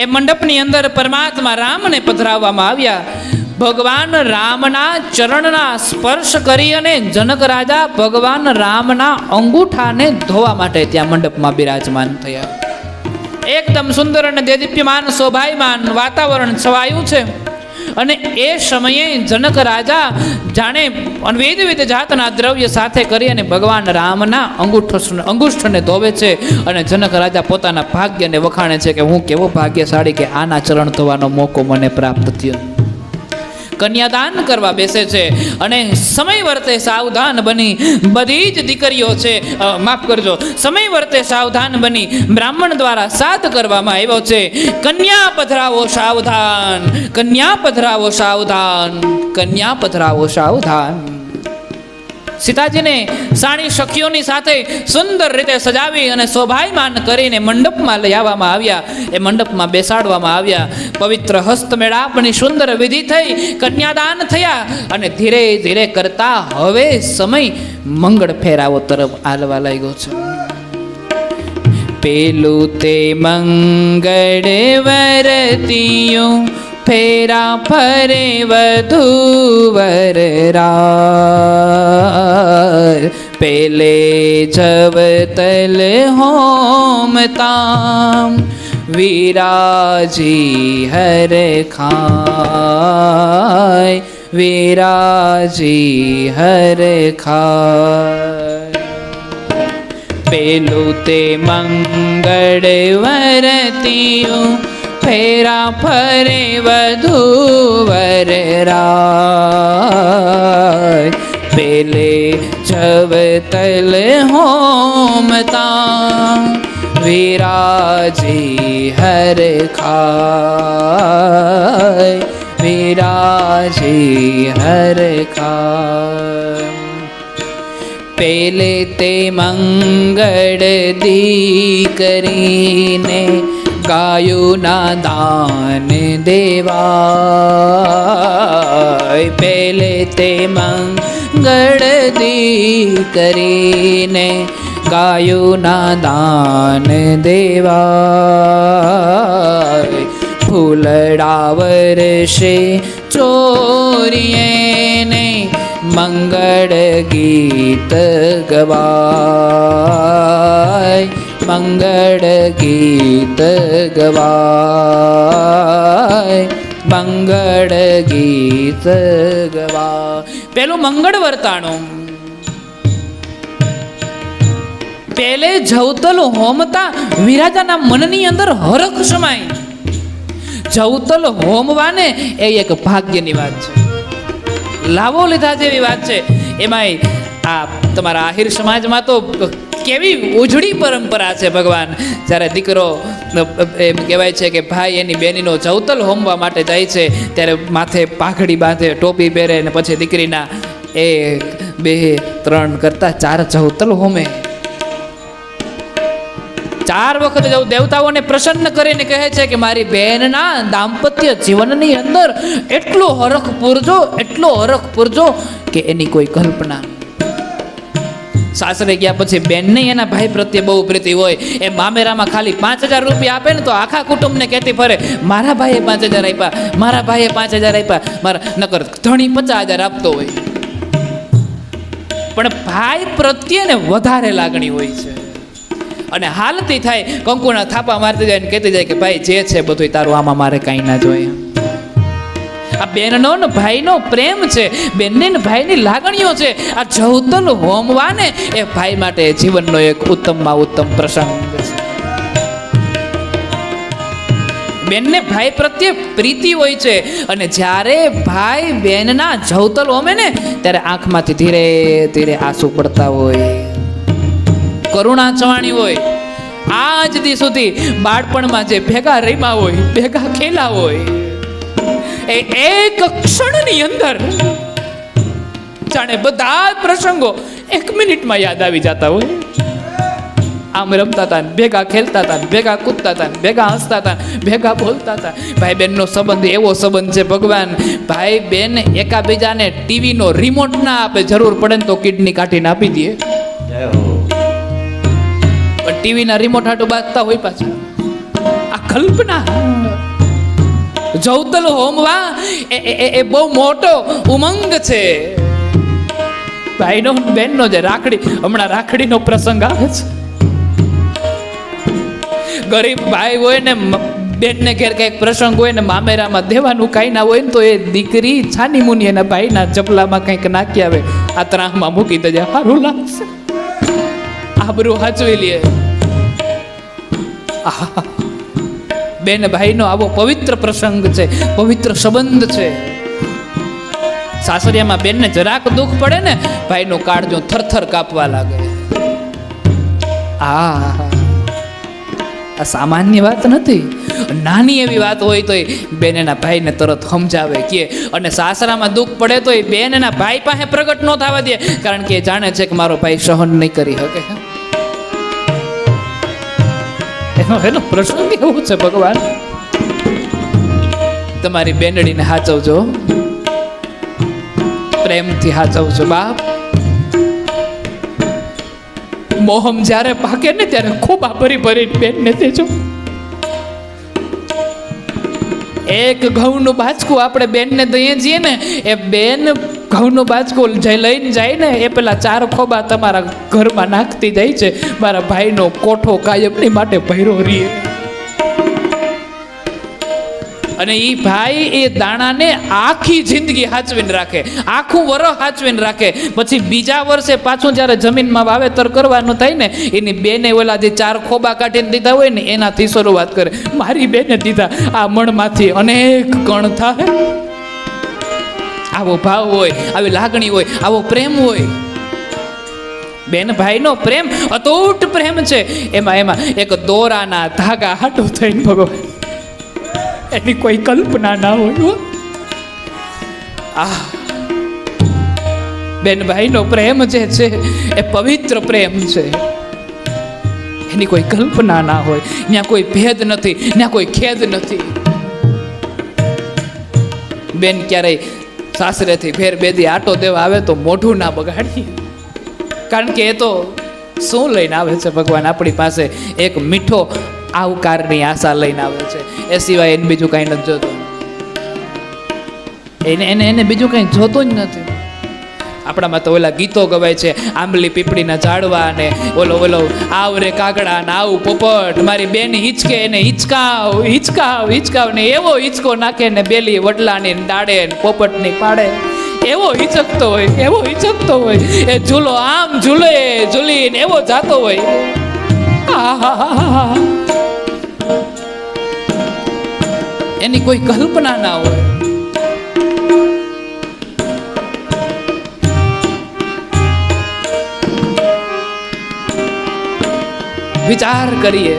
એ મંડપની અંદર પરમાત્મા રામને પધરાવવામાં આવ્યા. ભગવાન રામના ચરણના સ્પર્શ કરી અને જનક રાજા ભગવાન રામના અંગૂઠાને ધોવા માટે ત્યાં મંડપમાં બિરાજમાન થયા. એકદમ સુંદર અને દેદીપ્યમાન શોભાયમાન વાતાવરણ છવાયું છે. અને એ સમયે જનક રાજા જાણે વિવિધ જાતના દ્રવ્ય સાથે કરી અને ભગવાન રામના અંગુષ્ઠને ધોવે છે. અને જનક રાજા પોતાના ભાગ્યને વખાણે છે કે હું કેવો ભાગ્યશાળી કે આના ચરણ ધોવાનો મોકો મને પ્રાપ્ત થયો. કન્યાદાન કરવા બેસે છે અને સમય વર્તે સાવધાન બની બધી જ દીકરીઓ છે, માફ કરજો, સમય વર્તે સાવધાન બની બ્રાહ્મણ દ્વારા સાદ કરવામાં આવ્યો છે. કન્યા પધરાવો સાવધાન, કન્યા પધરાવો સાવધાન, કન્યા પધરાવો સાવધાન. સીતાજીને સાણી સખીઓની સાથે સુંદર રીતે સજાવી અને શોભાયમાન કરીને મંડપમાં લઈ આવવામાં આવ્યા. એ મંડપમાં બેસાડવામાં આવ્યા. પવિત્ર હસ્તમેળાપની સુંદર વિધિ થઈ, કન્યાદાન થયા અને ધીરે ધીરે કરતા હવે સમય મંગળ ફેરાવો તરફ આલવા લાગ્યો છે. પેલું તે મંગળ વરતિયું ફેરા ફરે વધુ વરરાર. પેલે જવતલ હોમતા વિરાજી હર ખાય, વિરાજી હર ખાય. પેલું તે મંગળ વરતિયું ફેરા ફરે વધુ વરરાય. પેલે જવતલ હોમતા વિરાજી હર ખાય, વિરાજી હર ખાય. પેલે તે મંગળ દીકરીને ગાયુના દાન દેવાય. પેલે તે મંગળ દીકરીને ગાયુના દાન દેવાય. ફૂલડા વર્ષે ચોરીએને મંગળ ગીત ગવાય, મંગળ ગીત ગવાય, મંગળ ગીત ગવાય. પેલું મંગળ વર્તાણું. પેલે જવતલ હોમતા વિરાજાના મનની અંદર હરખ સમાય. જવતલ હોમવાને એ એક ભાગ્યની વાત છે, લાવો લીધા જેવી વાત છે. એમાંય આ તમારા આહિર સમાજમાં તો કેવી ઉજળી પરંપરા છે ભગવાન. જ્યારે દીકરો એમ કહેવાય છે કે ભાઈ એની બેનીનો જવતલ હોમવા માટે જાય છે ત્યારે માથે પાઘડી બાંધે, ટોપી પહેરે ને પછી દીકરીના 1 2 3 કરતા 4 જવતલ હોમે. 4 વખત દેવતાઓને પ્રસન્ન કરીને કહે છે કે મારી બહેનના દાંપત્ય જીવનની અંદર એટલો હરખ પૂરજો કે એની કોઈ કલ્પના. સાસરે ગયા પછી બેનને એના ભાઈ પ્રત્યે બહુ પ્રીતિ હોય. એ મામેરામાં ખાલી 5000 રૂપિયા આપે ને તો આખા કુટુંબને કહેતી ફરે, મારા ભાઈએ 5000 આપ્યા, મારા ભાઈએ 5000 આપ્યા, મારા નકર ધણી 50000 આપતો હોય. પણ ભાઈ પ્રત્યે ને વધારે લાગણી હોય છે. અને હાલતી થાય કંકુના થાપા મારતી જાય ને કહેતી જાય કે ભાઈ જે છે બધું તારું, આમાં મારે કાંઈ ના જોઈએ. આ બેનનો ને ભાઈનો પ્રેમ છે, બેનની ને ભાઈની લાગણીઓ છે. આ જવતલ હોમવા ને એ ભાઈ માટે જીવનનો એક ઉત્તમમાં ઉત્તમ પ્રસંગ છે. બેનને ભાઈ પ્રત્યે પ્રીતિ હોય છે. અને જ્યારે ભાઈ બેનના જવતલ હોમે ને ત્યારે આંખમાંથી ધીરે ધીરે આંસુ પડતા હોય, કરુણા ચવાણી હોય. આજ દી સુધી બાળપણમાં જે ભેગા રમ્યા હોય, ભેગા ખેલા હોય, એ એક ક્ષણની અંદર જાણે બધા પ્રસંગો 1 મિનિટમાં યાદ આવી જતા હોય. આમ રમતા હતા, ભેગા ખેલતા હતા, ભેગા કૂદતા હતા, ભેગા હસતા હતા, ભેગા બોલતા હતા. ભાઈ બહેનનો સંબંધ એવો સંબંધ છે ભગવાન. ભાઈ બેન એકાબીજાને ટીવીનો રિમોટ ના આપે, જરૂર પડે ને તો કિડની કાઢીને આપી દે. પણ ટીવીના રિમોટ હાટું બાંધતા હોય પાછા. આ કલ્પના. જવતલ હોમવા એ બહુ મોટો ઉમંગ છે. ભાઈનો બેનનો જે રાખડી, હમણાં રાખડીનો પ્રસંગ આવે છે. ગરીબ ભાઈ હોય ને બેનને ઘેર કઈક પ્રસંગ હોય ને મામેરામાં દેવાનું કાંઈ ના હોય ને તો એ દીકરી છાની મુની એના ભાઈના ચપલામાં કંઈક નાખી આવે, આ ત્રાહમાં મૂકી દેજે, સારું લાગશે, આબરૂ હાચવી લે. બેન ભાઈનો આવો પવિત્ર પ્રસંગ છે, પવિત્ર સંબંધ છે. સાસરિયામાં બેનને જરાક દુઃખ પડે ને ભાઈનું કાળજો થરથર કાપવા લાગે. આ સામાન્ય વાત નથી. નાની એવી વાત હોય તો બેન એના ભાઈને તરત સમજાવે કે. અને સાસરામાં દુઃખ પડે તો એ બેન એના ભાઈ પાસે પ્રગટ ન થવા દે, કારણ કે એ જાણે છે કે મારો ભાઈ સહન નહીં કરી શકે. એનો પ્રસંગ એવું છે. ભગવાન તમારી બેનડીને હાચવજો, પ્રેમથી હાચવજો. બાપ મોહમ જ્યારે પાકે ને ત્યારે ખૂબ ભરી ભરી બેનને દેજો. એક ઘઉંનું બાચકું આપણે બેનને દઈએ છીએ ને, એ બેન ઘઉંનું બાચકું લઈને જાય ને એ પેલા 4 ખોબા તમારા ઘરમાં નાખતી જાય છે. મારા ભાઈનો કોઠો કાયમની માટે ભર્યો રહીએ. અને એ ભાઈ એ દાણાને આખી જિંદગી હાચવીને રાખે, આખું વરસ હાચવીને રાખે. પછી બીજા વર્ષે પાછું જ્યારે જમીનમાં વાવેતર કરવાનું થાય ને, એની બેને ઓલા જે 4 ખોબા કાઢીને દીધા હોય ને એનાથી શરૂઆત કરે. મારી બેને દીધા, આ મણમાંથી અનેક કણ થાય. આવો ભાવ હોય, આવી લાગણી હોય, આવો પ્રેમ હોય. બેન ભાઈનો પ્રેમ અતૂટ પ્રેમ છે. એમાં એક દોરાના ધાગા હાટો થઈને ભગવાન એની કોઈ કલ્પના ના હોય. બેન ભાઈનો પ્રેમ જે છે એ પવિત્ર પ્રેમ છે. એની કોઈ કલ્પના ના હોય. ત્યાં કોઈ ભેદ નથી, ત્યાં કોઈ ખેદ નથી. બેન ક્યારેય સાસરેથી ફેર બેદી આટો દેવા આવે તો મોઢું ના બગાડીએ, કારણ કે એ તો શું લઈને આવે છે ભગવાન આપણી પાસે? એક મીઠો આવકારની આશા લઈને આવે છે. એ સિવાય એને બીજું કાંઈ નથી જોતું. એને બીજું કંઈ જોતું જ નથી. આપણામાં તો ઓલા ગીતો ગવાય છે, આંબલી પીપળીના ઝાડવા ને ઓલો આવ રે કાગડા ને આવું પોપટ, મારી બેન હિંચકે એને હિંચકાવ હિંચકાવ હિંચકાવ ને એવો હિંચકો નાખે ને બેલી વડલાની દાડે ને પોપટની પાડે. એવો હિંચકતો હોય, એવો હિંચકતો હોય. એ ઝૂલો આમ ઝૂલે ઝૂલીને એવો જાતો હોય. એની કોઈ કલ્પના ના હોય. વિચાર કરીએ,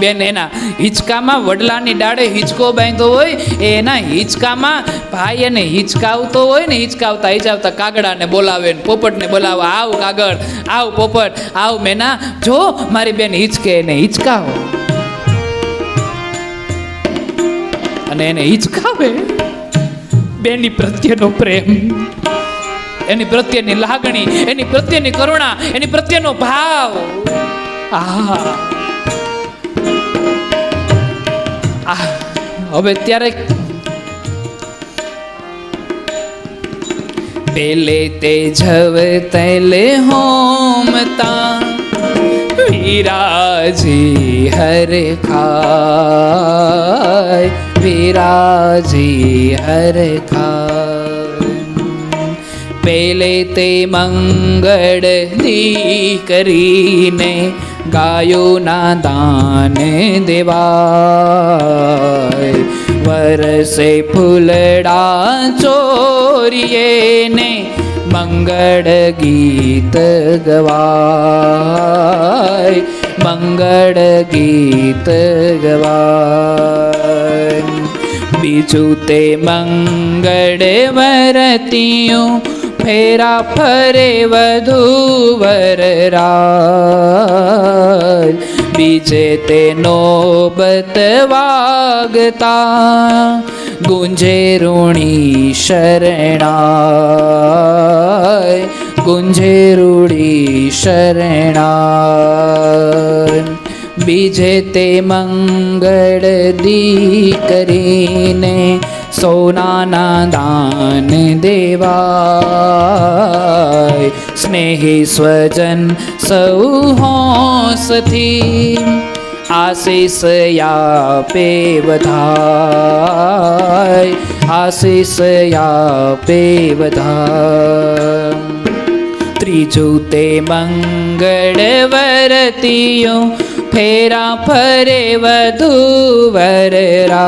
બેન એના હિંચકામાં વડલાની ડાળે હિંચકો બાંધ્યો હોય, એના હિંચકામાં ભાઈ એને હિંચકાવતો હોય ને, હિંચકાવતા કાગડાને બોલાવે ને પોપટને બોલાવે, આવ કાગળ, આવ પોપટ, આવ મેના, જો મારી બેન હિંચકે, એને હિંચકાવો. અને એને હિંચકાવે. બેની પ્રત્યેનો પ્રેમ, એની પ્રત્યેની લાગણી, એની પ્રત્યેની કરુણા, એની પ્રત્યેનો ભાવ. હવે ત્યારે પેલે તે જવ તૈલે હોમતા વિરાજી હરે ખાય, વિરાજી હરે ખાય. પેલે તે મંગળ દી કરીને ગાયોના દાન દેવાય. વરસે ફૂલડા ચોરીએ ને મંગળ ગીત ગવાય, મંગળ ગીત ગવાય. બીજું તે મંગળ વરતિયું ફેરા ફરે વધુ વરરાય. બીજે તે નોબત વાગતા ગુંજે રૂણી શરણાય, ગુંજે રૂણી શરણાય. બીજે તે મંગળ દી કરીને સોનાના દાન દેવાય. સ્નેહી સ્વજન સૌ હોંસથી આશીષ આપે બધાય, આશીષ આપે બધાય. ત્રીજું તે મંગળ વરતિયું ફેરા ફરે વધુ વરરાય.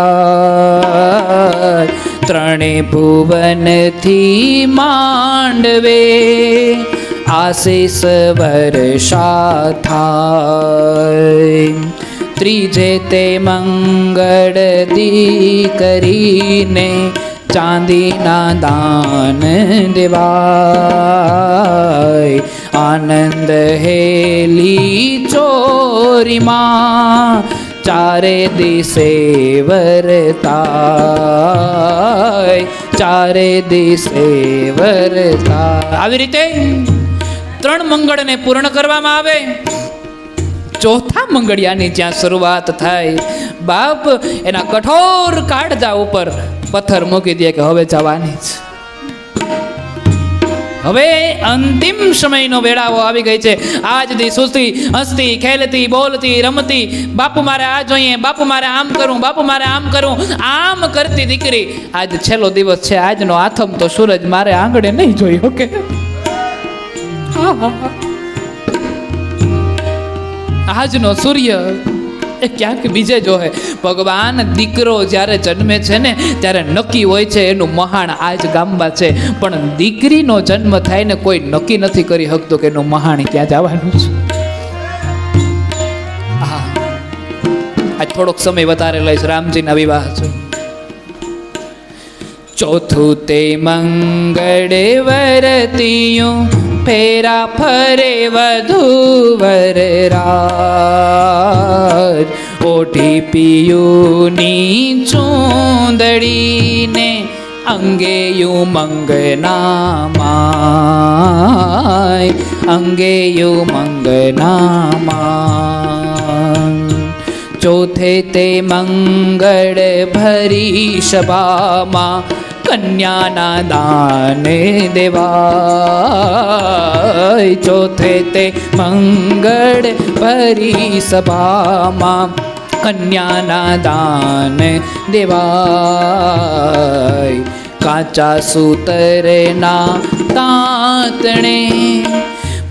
ત્રણે ભુવનથી માંડવે આશીષ વર્ષા થાય. ત્રીજે તે મંગળ દી કરીને ચાંદીના દાન દેવાય. આનંદ હેલી ચોરીમાં ચારે દિશે વરતાય, ચારે દિશે વરતાય. આવી રીતે 3 મંગળને પૂર્ણ કરવામાં આવે. ચોથા મંગળિયાની જ્યાં શરૂઆત થાય, બાપ એના કઠોર કાળજા ઉપર પથ્થર મૂકી દે કે હવે જવાની જ, હવે અંતિમ સમયનો વેળાઓ આવી ગઈ છે. આજ દી સુસ્તી હસતી ખેલતી બોલતી રમતી, બાપુ મારે આ જોઈએ, બાપુ મારે આમ કરું, બાપુ મારે આમ કરું, આમ કરતી દીકરી આજ છેલ્લો દિવસ છે. આજનો આથમ તો સૂરજ મારે આંગણે નહીં જોઈ ઓકે. આજનો સૂર્ય એ ક્યાંક બીજે જોહે. ભગવાન દીકરો જ્યારે જન્મે છે ને ત્યારે નક્કી હોય છે એનું મહાણ આજ ગામમાં છે, પણ દીકરીનો જન્મ થાય ને કોઈ નક્કી નથી કરી શકતું કે એનું મહાણ ક્યાં જવાનું છે. હા, આજ થોડોક સમય વધારે લઈશ. રામજીના વિવાહ છે. ચોથું તે મંગળ વરતિયું ફેરા ફરે વધુ વરરાજ. ઓઢી પિયુની ચૂંદડીને અંગેયું મંગનામાય, અંગેયું મંગનામાય. ચોથે તે મંગળ ભરી સભામાં કન્યાના દાન દેવાય. ચોથે તે મંગળ ભરી સભામાં કન્યાના દાન દેવાય. કાચા સૂતરના તાતણે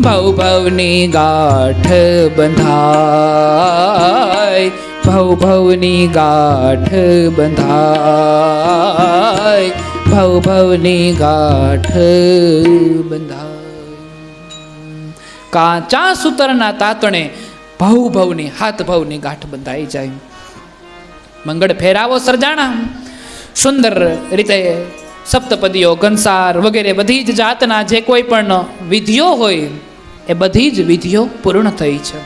ભવ ભવની ગાંઠ બંધાય, ભવ ભવની ગાંઠ બંધાય, ભવ ભવની ગાંઠ બંધાય. કાચા સૂતરના તાતણે ભાવની હાથ ભાવની ગાંઠ બંધાઈ જાય. મંગળ ફેરાવો સર્જાણા, સુંદર રીતે સપ્તપદીઓ, કંસાર વગેરે બધી જ જાતના જે કોઈ પણ વિધિઓ હોય એ બધી જ વિધિઓ પૂર્ણ થઈ છે.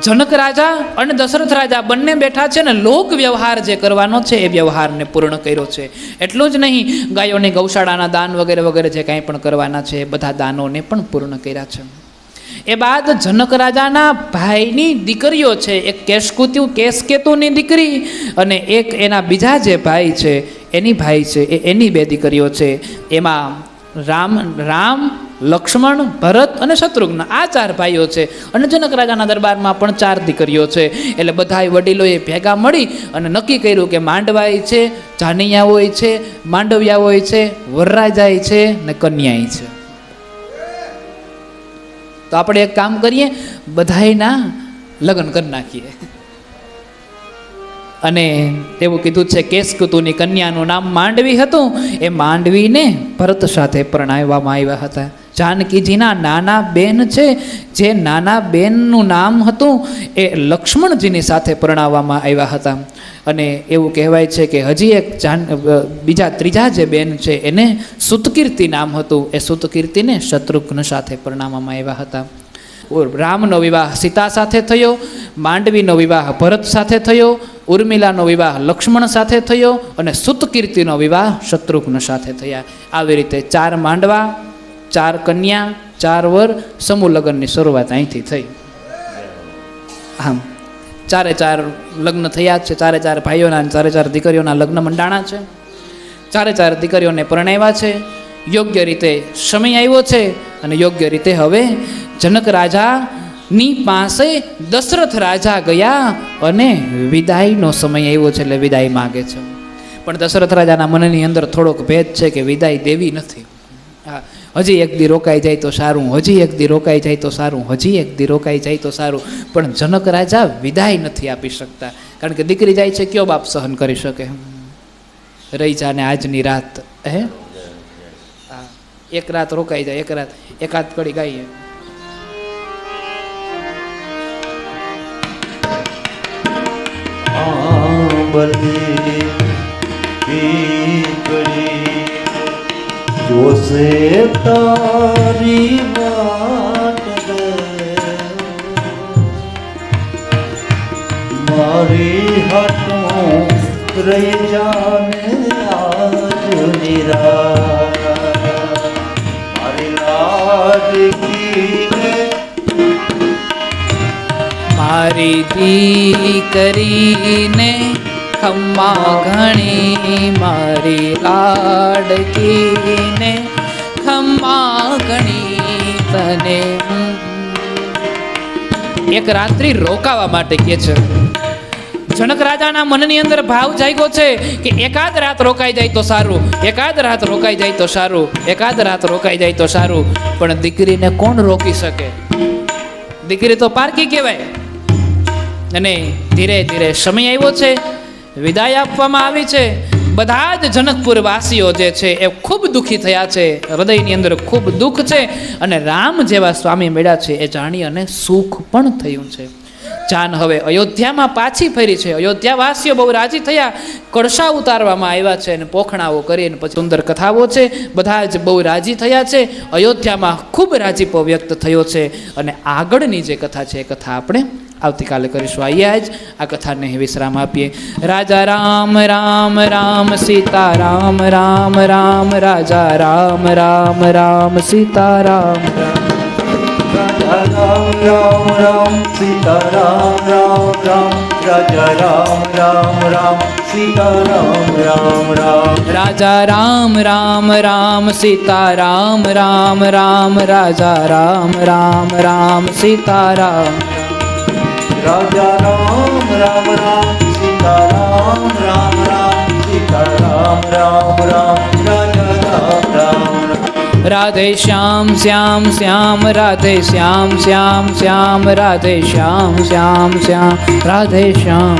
જનક રાજા અને દશરથ રાજા બંને બેઠા છે ને લોક વ્યવહાર જે કરવાનો છે એ વ્યવહારને પૂર્ણ કર્યો છે. એટલું જ નહીં, ગાયોની ગૌશાળાના દાન વગેરે વગેરે જે કાંઈ પણ કરવાના છે એ બધા દાનોને પણ પૂર્ણ કર્યા છે. એ બાદ જનક રાજાના ભાઈની દીકરીઓ છે, એક કેશકેતુની દીકરી અને એક એના બીજા જે ભાઈ છે એની ભાઈ છે, એની બે દીકરીઓ છે. એમાં રામ લક્ષ્મણ, ભરત અને શત્રુઘ્ન, આ 4 ભાઈઓ છે. અને જનક રાજાના દરબારમાં પણ 4 દીકરીઓ છે. એટલે બધા વડીલોએ ભેગા મળી અને નક્કી કર્યું કે માંડવાય છે, જાનૈયાઓય છે, માંડવિયાઓય છે, વરરાજાય છે ને કન્યાય છે. તો આપણે એક કામ કરીએ, બધાયના લગ્ન કરી નાખીએ. અને એવું કીધું છે કેશકેતુની કન્યાનું નામ માંડવી હતું. એ માંડવીને ભરત સાથે પરણાવવામાં આવ્યા હતા. જાનકીજીના નાના બેન છે, જે નાના બેનનું નામ હતું એ લક્ષ્મણજીની સાથે પરણાવવામાં આવ્યા હતા. અને એવું કહેવાય છે કે હજી એક ત્રીજા જે બેન છે એને સુતકીર્તિ નામ હતું. એ સુતકીર્તિને શત્રુઘ્ન સાથે પરણાવવામાં આવ્યા હતા. રામનો વિવાહ સીતા સાથે થયો, માંડવીનો વિવાહ ભરત સાથે થયો, ઉર્મિલાનો વિવાહ લક્ષ્મણ સાથે થયો અને સુતકીર્તિનો વિવાહ શત્રુઘ્ન સાથે થયા. આવી રીતે 4 માંડવા, 4 કન્યા, 4 વર, સમૂહ લગ્નની શરૂઆત અહીંથી થઈ. આમ 4 લગ્ન થયા છે. 4 ભાઈઓના 4 દીકરીઓના લગ્ન મંડાણા છે. 4 દીકરીઓને પરણાવ્યા છે. યોગ્ય રીતે સમય આવ્યો છે અને યોગ્ય રીતે હવે જનક રાજાની પાસે દશરથ રાજા ગયા અને વિદાયનો સમય આવ્યો છે, એટલે વિદાય માગે છે. પણ દશરથ રાજાના મનની અંદર થોડોક ભેદ છે કે વિદાય દેવી નથી. હા, હજી એક દી રોકાઈ જાય તો સારું, હજી એક દી રોકાઈ જાય તો સારું, હજી એક દી રોકાઈ જાય તો સારું. પણ જનક રાજા વિદાય નથી આપી શકતા, કારણ કે દીકરી જાય છે, કયો બાપ સહન કરી શકે? રહી જાને આજની રાત, એક રાત રોકાઈ જાય, એકાદ કડી ગાઈએ. જોશે તારી વાત મારી હાટો રહી જાને આજ નિરા મારી લાડકી મારી દીકરીને ખમ્મા ઘણી, મારી લાડકીને ખમ્મા ઘણી તને. એક રાત્રિ રોકાવા માટે કહે છે. જનક રાજાના મનની અંદર ભાવ જાગ્યો છે કે એકાદ રાત રોકાઈ જાય તો સારું, એકાદ રાત રોકાઈ જાય તો સારું, એકાદ રાત રોકાઈ જાય તો સારું. પણ દીકરીને કોણ રોકી શકે? દીકરી તો પારકી કહેવાય. અને ધીરે ધીરે સમય આવ્યો છે, વિદાય આપવામાં આવી છે. બધા જ જનકપુર વાસીઓ જે છે એ ખૂબ દુઃખી થયા છે, હૃદયની અંદર ખૂબ દુઃખ છે. અને રામ જેવા સ્વામી મળ્યા છે એ જાણી અને સુખ પણ થયું છે. જાન હવે અયોધ્યામાં પાછી ફરી છે. અયોધ્યાવાસીઓ બહુ રાજી થયા. કળશા ઉતારવામાં આવ્યા છે અને પોખણાઓ કરીને પછી સુંદર કથાઓ છે. બધા જ બહુ રાજી થયા છે. અયોધ્યામાં ખૂબ રાજીપો વ્યક્ત થયો છે. અને આગળની જે કથા છે એ કથા આપણે આવતીકાલે કરીશું. આઈએ આજ આ કથાને વિશ્રામ આપીએ. રાજા રામ રામ રામ સીતા રામ રામ રામ રાજા રામ રામ રામ સીતા રામ રામ રામ રામ સીતા રામ રામ રામ રાજા રામ રામ રામ સીતા રામ રામ રામ રાજા રામ રામ રામ સીતા રામ રામ રામ રાજા રામ રામ રામ સીતા રામ રાજા રામ રામ રામ સીતા રામ રામ રામ સીતા રામ રામ રામ રાજા રામ રામ રાધે શ્યામ શ્યામ શ્યામ રાધે શ્યામ શ્યામ શ્યામ રાધે શ્યામ શ્યામ શ્યામ રાધે શ્યામ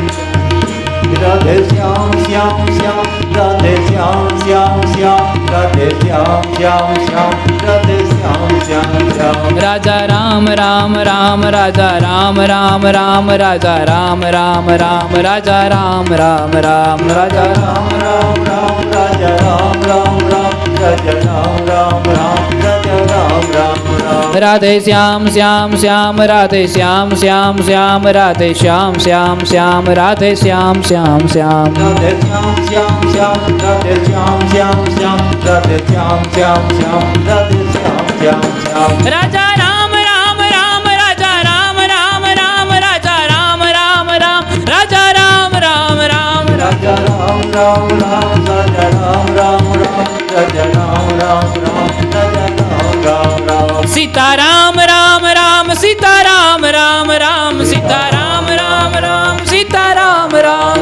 राधे श्याम श्याम श्याम राधे श्याम श्याम श्याम राधे श्याम श्याम श्याम राधे श्याम श्याम श्याम राजा राम राम राम राजा राम राम राम राजा राम राम राम राजा राम राम राम राजा राम राम राम राजा राम राम राम राजा राम राम राम राजा राम राम राम राधे श्याम श्याम श्याम राधे श्याम श्याम श्याम राधे श्याम श्याम श्याम राधे श्याम श्याम श्याम राधे श्याम श्याम श्याम राधे श्याम श्याम श्याम राधे श्याम श्याम श्याम राधे श्याम श्याम श्याम राजा राम राम राम राजा राम राम राम राजा राम राम राम राजा राम राम राम राजा राम राम राम राजा राम राम राम राजा राम राम राम राजा राम राम राम सीता राम राम राम सीता राम राम राम सीता राम राम राम सीता राम राम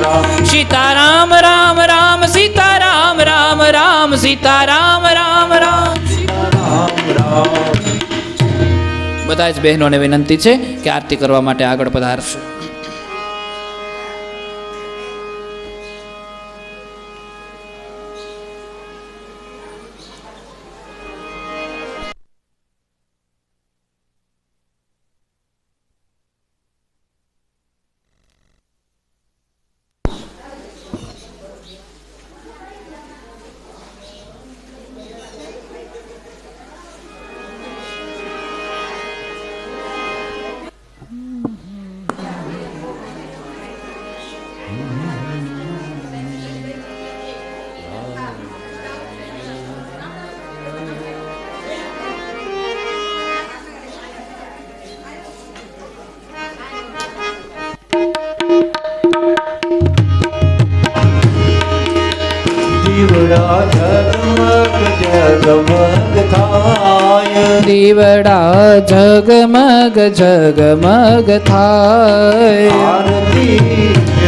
सीता राम राम राम सीता राम राम राम सीता राम राम राम राम राम બધા જ બહેનોને વિનંતી છે કે આરતી કરવા માટે આગળ પધારશે. દીવડા ઝગમગ ઝગમગ થાય દીવડા ઝગમગ ઝગમગ થાય આરતી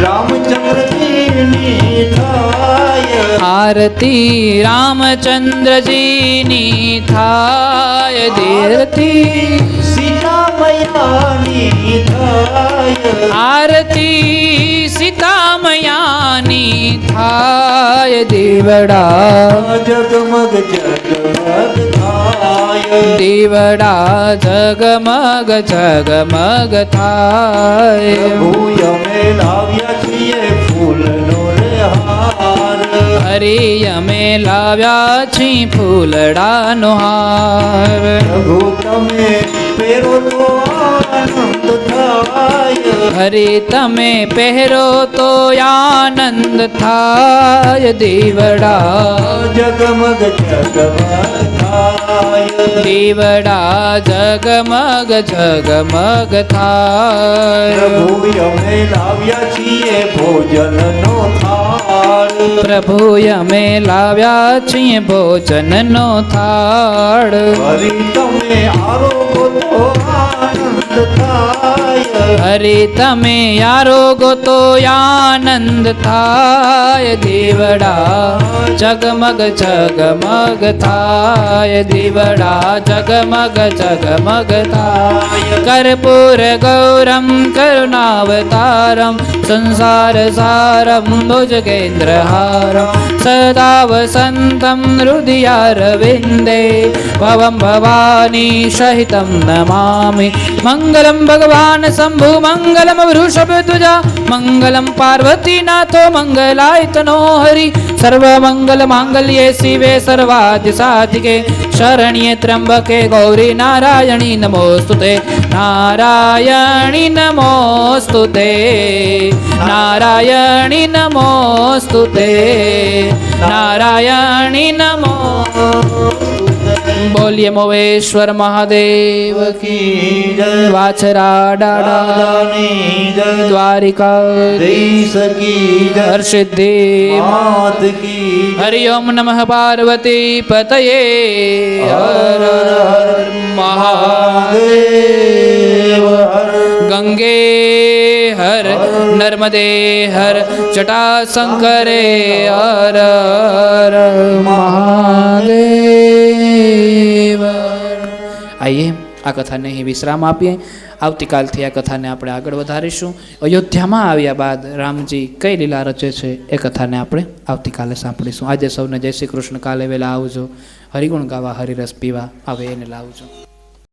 રામચંદ્રજીની થાય આરતી રામચંદ્રજીની થાય દેરથી સીતા મૈયાની થાય આરતી સીતા મયાની થાય દીવડા જગમગ જગમગ થાય દીવડા ઝગમગ ઝગમગ થાય પ્રભુ અમે લાવ્યા છીએ ફૂલનો રે હાર હરી અમે લાવ્યા છી ફૂલડાનો હાર પ્રભુ તમે પહેરો તો આનંદ થાય હરી તમે પહેરો તો આનંદ થાય દીવડા જગમગ જગમગ થાય દીવડા ઝગમગ ઝગમગ થાય પ્રભુ અમે લાવ્યા છીએ ભોજનનો થાળ પ્રભુ અમે લાવ્યા છીએ ભોજનનો થાળ હરી તમે આરોગો તો આનંદ થાય હરી તમે આરોગો તો આનંદ થાય દીવડા જગમગ જગમગ થાય દીવડા જગમગ જગમગ થાય કર્પૂર ગૌરમ કરુણાવતારમ સંસાર સારમ ભુજગેન્દ્રહારમ સદા વસંતમ હૃદયારવિંદે ભવમ ભવાની સહિતમ નમામિ મંગલમ ભગવાન શંભુ મંગલમ વૃષભધ્વજા મંગલમ પાર્વતીનાથો મંગલાય તનો હરિ સર્વમંગલ માંગલ્યે શિવે સર્વાદ્ય સાધિકે શરણ્યે ત્ર્યંબકે ગૌરી નારાયણી નમોસ્તુતે નારાયણી નમોસ્તુતે નારાયણી નમોસ્તુતે નારાયણી નમો બોલીએ મોવેશ્વર મહાદેવ કી જય વાછરા ડાડા દાદાની જય દ્વારિકા દેશ કી જય હર્ષિદ્ધિ માત કી જય હરિ ઓમ નમઃ પાર્વતી પતયે હર હર મહાદેવ હર ગંગે હર નર્મદે હર જટાશંકરે હર હર મહાદેવ. आइए આ કથાને અહીં વિશ્રામ આપીએ. આવતીકાલથી આ કથાને આપણે આગળ વધારીશું. અયોધ્યામાં આવ્યા બાદ રામજી કઈ લીલા રચે છે એ કથાને આપણે આવતીકાલે સાંભળીશું. આજે સૌને જય શ્રી કૃષ્ણ. કાલે વહેલા આવજો. હરિગુણ ગાવા, હરિરસ પીવા આવે એને લાવજો.